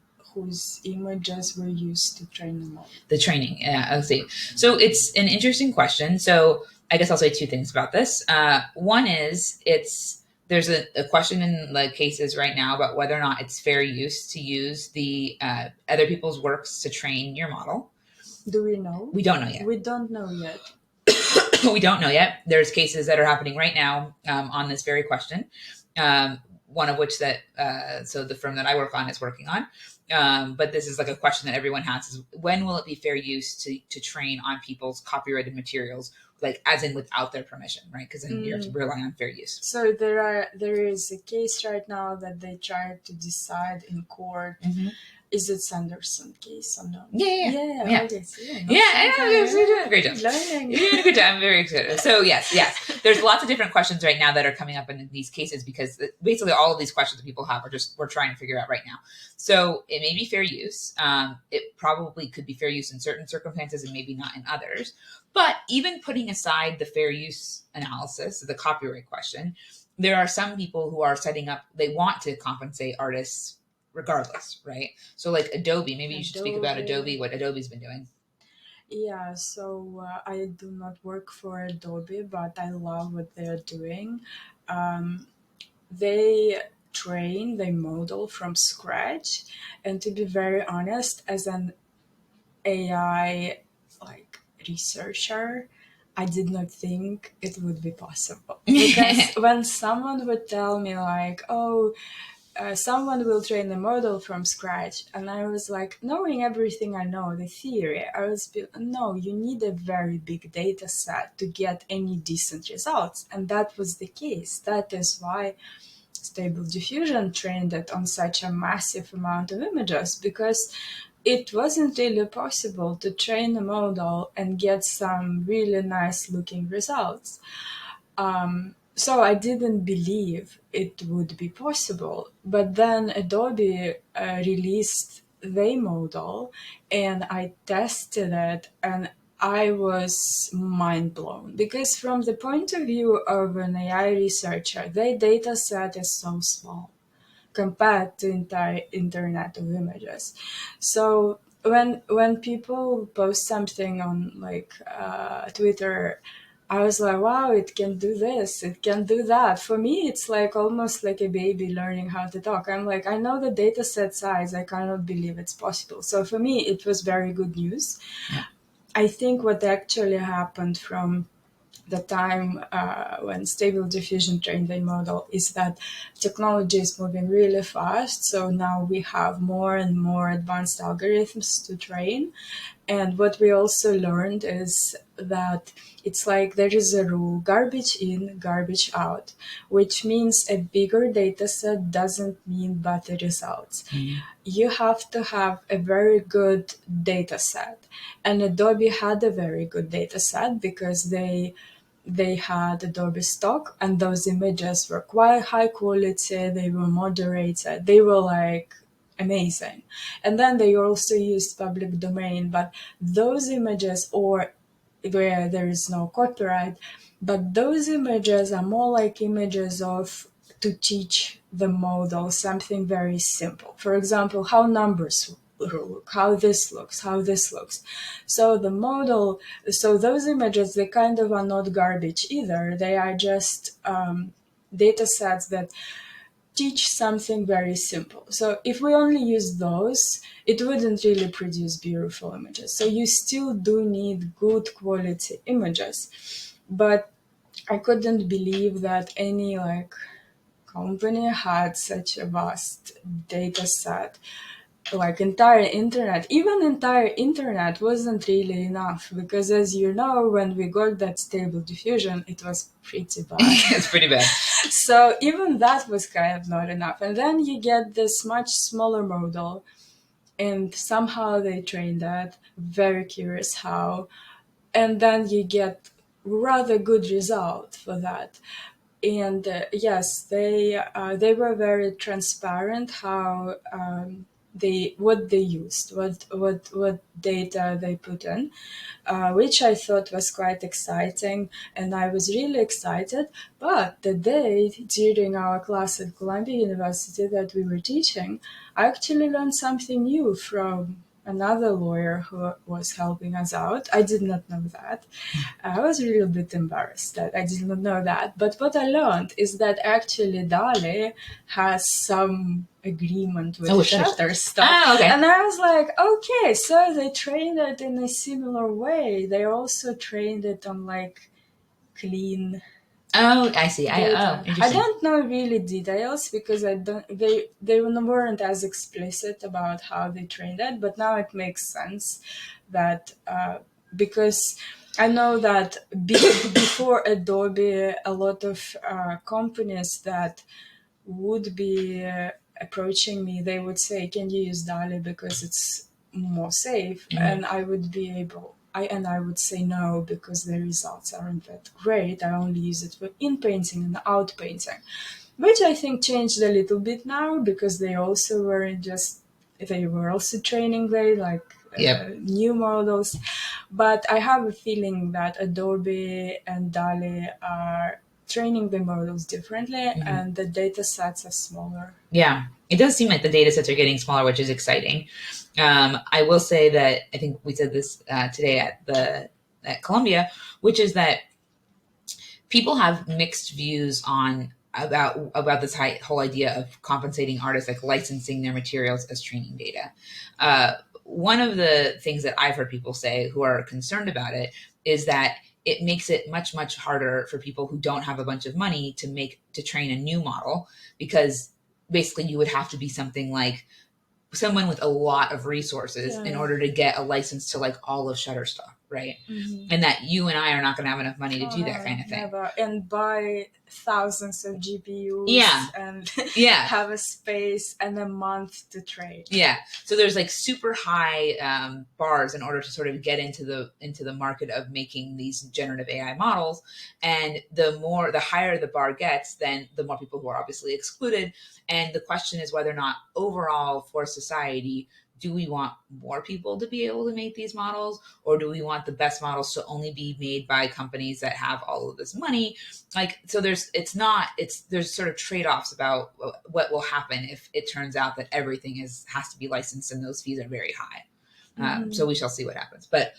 images were used to train the model. The training. Yeah, I'll see. So it's an interesting question. So I guess I'll say two things about this. One is there's a question in the cases right now about whether or not it's fair use to use the other people's works to train your model. Do we know? We don't know yet. We don't know yet. We don't know yet. There's cases that are happening right now on this very question. One of which so the firm that I work on is working on. But this is like a question that everyone has: is when will it be fair use to train on people's copyrighted materials, like as in without their permission, right? Because then you have to rely on fair use. So there is a case right now that they try to decide in court. Mm-hmm. Is it Sanderson case or no? Yeah. Okay, so You're doing a great job. Learning. You're doing a good job. I'm very excited. So yes. There's lots of different questions right now that are coming up in these cases because basically all of these questions that people have we're trying to figure out right now. So it may be fair use. It probably could be fair use in certain circumstances and maybe not in others. But even putting aside the fair use analysis, the copyright question, there are some people who are they want to compensate artists regardless, right? So like Adobe, maybe you should speak about Adobe, what Adobe's been doing. Yeah, so I do not work for Adobe, but I love what they're doing. They train the model from scratch, and to be very honest, as an AI like researcher, I did not think it would be possible. Because when someone would tell me like, oh, someone will train the model from scratch, and I was like, knowing everything I know, the theory, no, you need a very big data set to get any decent results, and that was the case. That is why Stable Diffusion trained it on such a massive amount of images, because it wasn't really possible to train a model and get some really nice looking results. So I didn't believe it would be possible. But then Adobe released their model, and I tested it, and I was mind blown because from the point of view of an AI researcher, their data set is so small compared to entire internet of images. So when people post something on like Twitter, I was like, wow, it can do this, it can do that. For me, it's like almost like a baby learning how to talk. I'm like, I know the data set size, I cannot believe it's possible. So for me, it was very good news. Yeah. I think what actually happened from the time when Stable Diffusion trained the model is that technology is moving really fast. So now we have more and more advanced algorithms to train. And what we also learned is that it's like there is a rule garbage in, garbage out, which means a bigger data set doesn't mean better results. Mm. You have to have a very good data set. And Adobe had a very good data set because they had Adobe stock, and those images were quite high quality, they were moderated, they were like amazing. And then they also used public domain, but those images, or where there is no copyright, but those images are more like images of to teach the model something very simple. For example, how numbers look, how this looks, how this looks. So the model, so those images, they kind of are not garbage either. They are just data sets that teach something very simple. So if we only use those, it wouldn't really produce beautiful images. So you still do need good quality images. But I couldn't believe that any like company had such a vast data set, like entire internet. Even entire internet wasn't really enough because, as you know, when we got that Stable Diffusion, it was pretty bad. It's pretty bad. So even that was kind of not enough. And then you get this much smaller model, and somehow they trained that. Very curious how. And then you get rather good result for that. And yes, they were very transparent how they what they used, what data they put in, which I thought was quite exciting, and I was really excited. But the day during our class at Columbia University that we were teaching, I actually learned something new from another lawyer who was helping us out. I did not know that. I was really a bit embarrassed that I did not know that. But what I learned is that actually Dali has some agreement with Oh, sure. Shutterstock. Oh, okay. And I was like, okay, so they trained it in a similar way. They also trained it on like clean Oh, I see. data. I Interesting. don't know really details because I don't. They weren't as explicit about how they trained it, but now it makes sense that because I know that before Adobe, a lot of companies that would be approaching me, they would say, "Can you use Dali because it's more safe?" Mm-hmm. And I would be able. I would say no because the results aren't that great. I only use it for in painting and out painting, which I think changed a little bit now because they were also training very like Yep. new models. But I have a feeling that Adobe and Dali are training the models differently, and the data sets are smaller. Yeah, it does seem like the data sets are getting smaller, which is exciting. I will say that I think we said this today at Columbia, which is that people have mixed views on about this whole idea of compensating artists, like licensing their materials as training data. One of the things that I've heard people say who are concerned about it is that it makes it much harder for people who don't have a bunch of money to train a new model, because basically you would have to be something like someone with a lot of resources in order to get a license to like all of Shutterstock, right? Mm-hmm. And that you and I are not going to have enough money to Oh do that no, kind of thing. never. And buy thousands of GPUs Yeah. and Yeah. have a space and a month to trade. Yeah. So there's like super high bars in order to sort of get into the market of making these generative AI models. And the higher the bar gets, then the more people who are obviously excluded. And the question is whether or not overall for society, do we want more people to be able to make these models, or do we want the best models to only be made by companies that have all of this money? Like, so there's sort of trade-offs about what will happen if it turns out that everything has to be licensed and those fees are very high. So we shall see what happens, but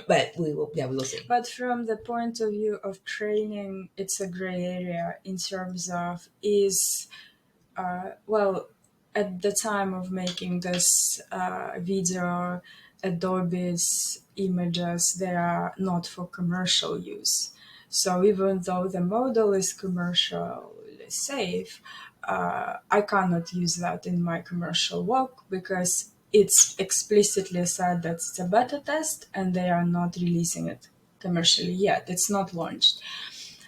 but we will see. But from the point of view of training, it's a gray area in terms of at the time of making this video, Adobe's images, they are not for commercial use. So even though the model is commercially safe, I cannot use that in my commercial work because it's explicitly said that it's a beta test and they are not releasing it commercially yet. It's not launched.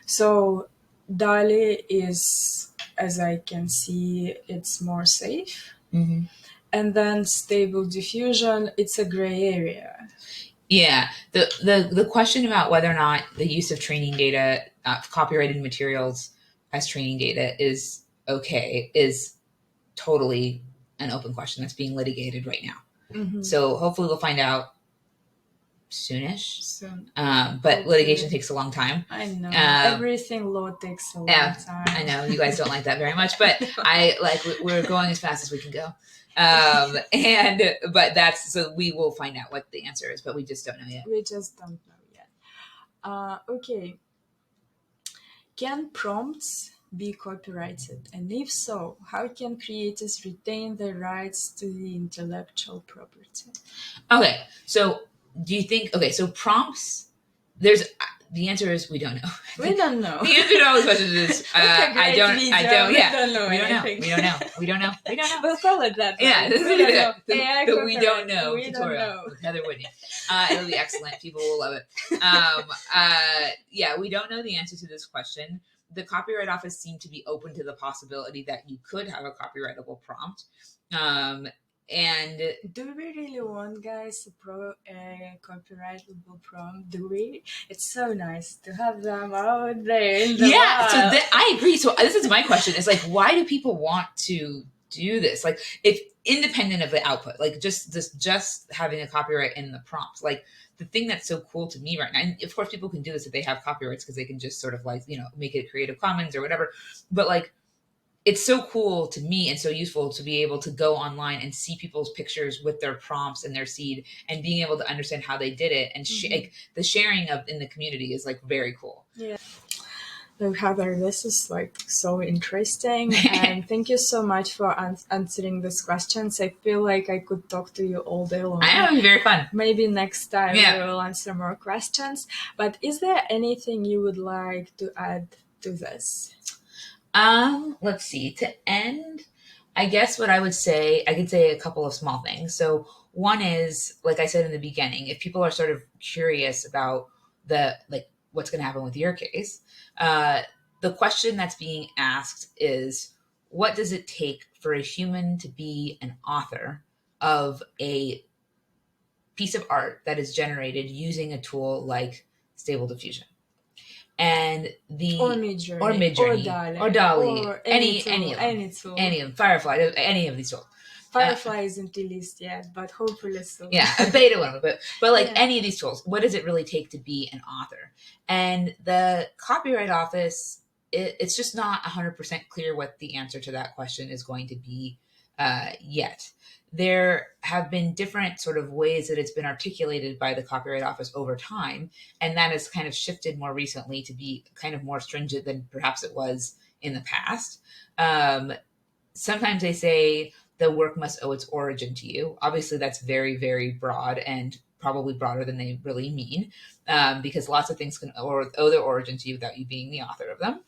So DALI is, as I can see, it's more safe. Mm-hmm. And then Stable Diffusion, it's a gray area. Yeah, the question about whether or not the use of training data, copyrighted materials as training data is okay, is totally an open question that's being litigated right now. Mm-hmm. So hopefully we'll find out soonish. Soon. But Hopefully. Litigation takes a long time. I know. Everything law takes a long time. I know you guys don't like that very much, but we're going as fast as we can go. But that's, so we will find out what the answer is, but we just don't know yet. We just don't know yet. Okay. Can prompts be copyrighted? And if so, how can creators retain their rights to the intellectual property? Okay, so do you think, so prompts, the answer is we don't know. We don't know. The answer to all these questions is I don't know. We don't know. We'll call it that. Yeah, we don't know. We tutorial with Heather Whitney. It'll be excellent. People will love it. We don't know the answer to this question. The Copyright Office seemed to be open to the possibility that you could have a copyrightable prompt. And do we really want, guys, a copyrightable prompt? Do we? It's so nice to have them out there in the world. I agree. So this is my question. It's like, why do people want to do this? Like, if independent of the output, like just having a copyright in the prompt, like the thing that's so cool to me right now, and of course people can do this if they have copyrights because they can just sort of like, make it Creative Commons or whatever. But like, it's so cool to me and so useful to be able to go online and see people's pictures with their prompts and their seed and being able to understand how they did it. And like the sharing in the community is like very cool. Yeah. So Heather, this is like so interesting. And thank you so much for answering these questions. I feel like I could talk to you all day long. I know, it'd be very fun. Maybe next time we will answer more questions. But is there anything you would like to add to this? Let's see. To end, I guess what I would say, I could say a couple of small things. So one is, like I said in the beginning, if people are sort of curious about what's going to happen with your case, the question that's being asked is, what does it take for a human to be an author of a piece of art that is generated using a tool like Stable Diffusion? And or Midjourney, or DALI, or any of them, Firefly, any of these tools. Firefly isn't released yet, but hopefully soon. Yeah, a beta one, but any of these tools, what does it really take to be an author? And the Copyright Office, it's just not 100% clear what the answer to that question is going to be yet. There have been different sort of ways that it's been articulated by the Copyright Office over time, and that has kind of shifted more recently to be kind of more stringent than perhaps it was in the past. Sometimes they say the work must owe its origin to you. Obviously, that's very, very broad and probably broader than they really mean, because lots of things can owe their origin to you without you being the author of them.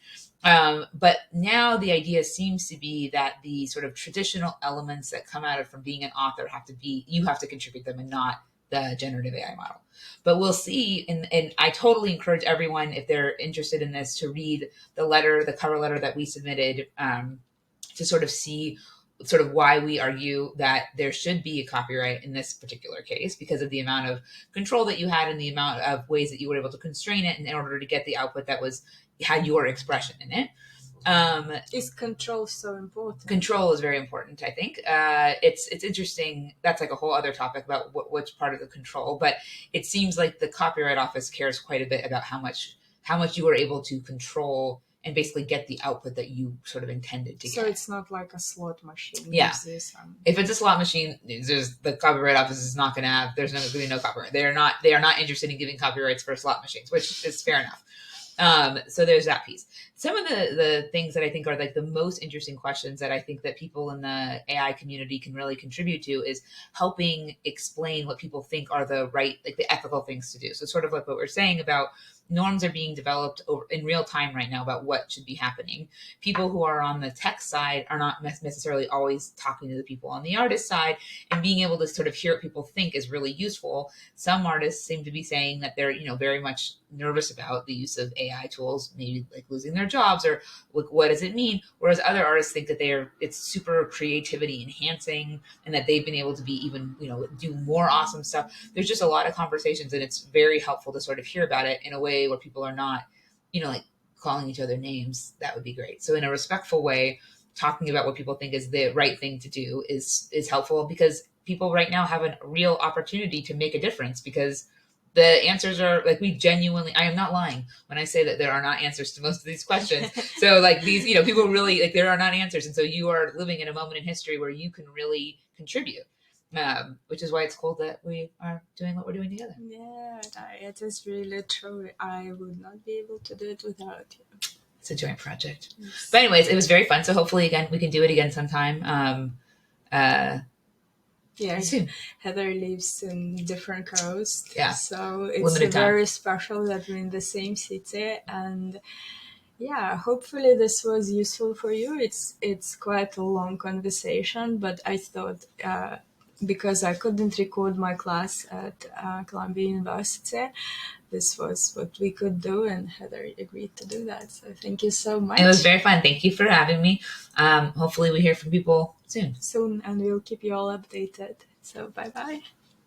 But now the idea seems to be that the sort of traditional elements that come out of from being an author you have to contribute them and not the generative AI model. But we'll see. And I totally encourage everyone, if they're interested in this, to read the cover letter that we submitted, to sort of see sort of why we argue that there should be a copyright in this particular case, because of the amount of control that you had and the amount of ways that you were able to constrain it in order to get the output that had your expression in it. Is control so important? Control is very important, I think. It's interesting. That's like a whole other topic about what's part of the control. But it seems like the Copyright Office cares quite a bit about how much you are able to control and basically get the output that you sort of intended to get. So it's not like a slot machine. Yeah. If it's a slot machine, the Copyright Office is not going to have. There's going to be no copyright. They are not interested in giving copyrights for slot machines, which is fair enough. So there's that piece. Some of the things that I think are like the most interesting questions that I think that people in the AI community can really contribute to is helping explain what people think are the right, like the ethical things to do. So sort of like what we're saying about norms are being developed in real time right now about what should be happening. People who are on the tech side are not necessarily always talking to the people on the artist side, and being able to sort of hear what people think is really useful. Some artists seem to be saying that they're, very much nervous about the use of AI tools, maybe like losing their jobs or what does it mean? Whereas other artists think that it's super creativity enhancing and that they've been able to be even, do more awesome stuff. There's just a lot of conversations, and it's very helpful to sort of hear about it in a way where people are not, like calling each other names. That would be great. So in a respectful way, talking about what people think is the right thing to do is helpful, because people right now have a real opportunity to make a difference, because the answers are like, I am not lying when I say that there are not answers to most of these questions. So like these, people really, like, there are not answers. And so you are living in a moment in history where you can really contribute, which is why it's cool that we are doing what we're doing together. Yeah, it is really true. I would not be able to do it without you. It's a joint project. Yes. But anyways, it was very fun. So hopefully again, we can do it again sometime. Yeah, soon. Heather lives in different coasts. Yeah. So it's very special that we're in the same city. And yeah, hopefully this was useful for you. It's quite a long conversation, but I thought because I couldn't record my class at Columbia University, this was what we could do, and Heather agreed to do that. So thank you so much. It was very fun. Thank you for having me. Hopefully we hear from people soon. And we'll keep you all updated. So bye-bye.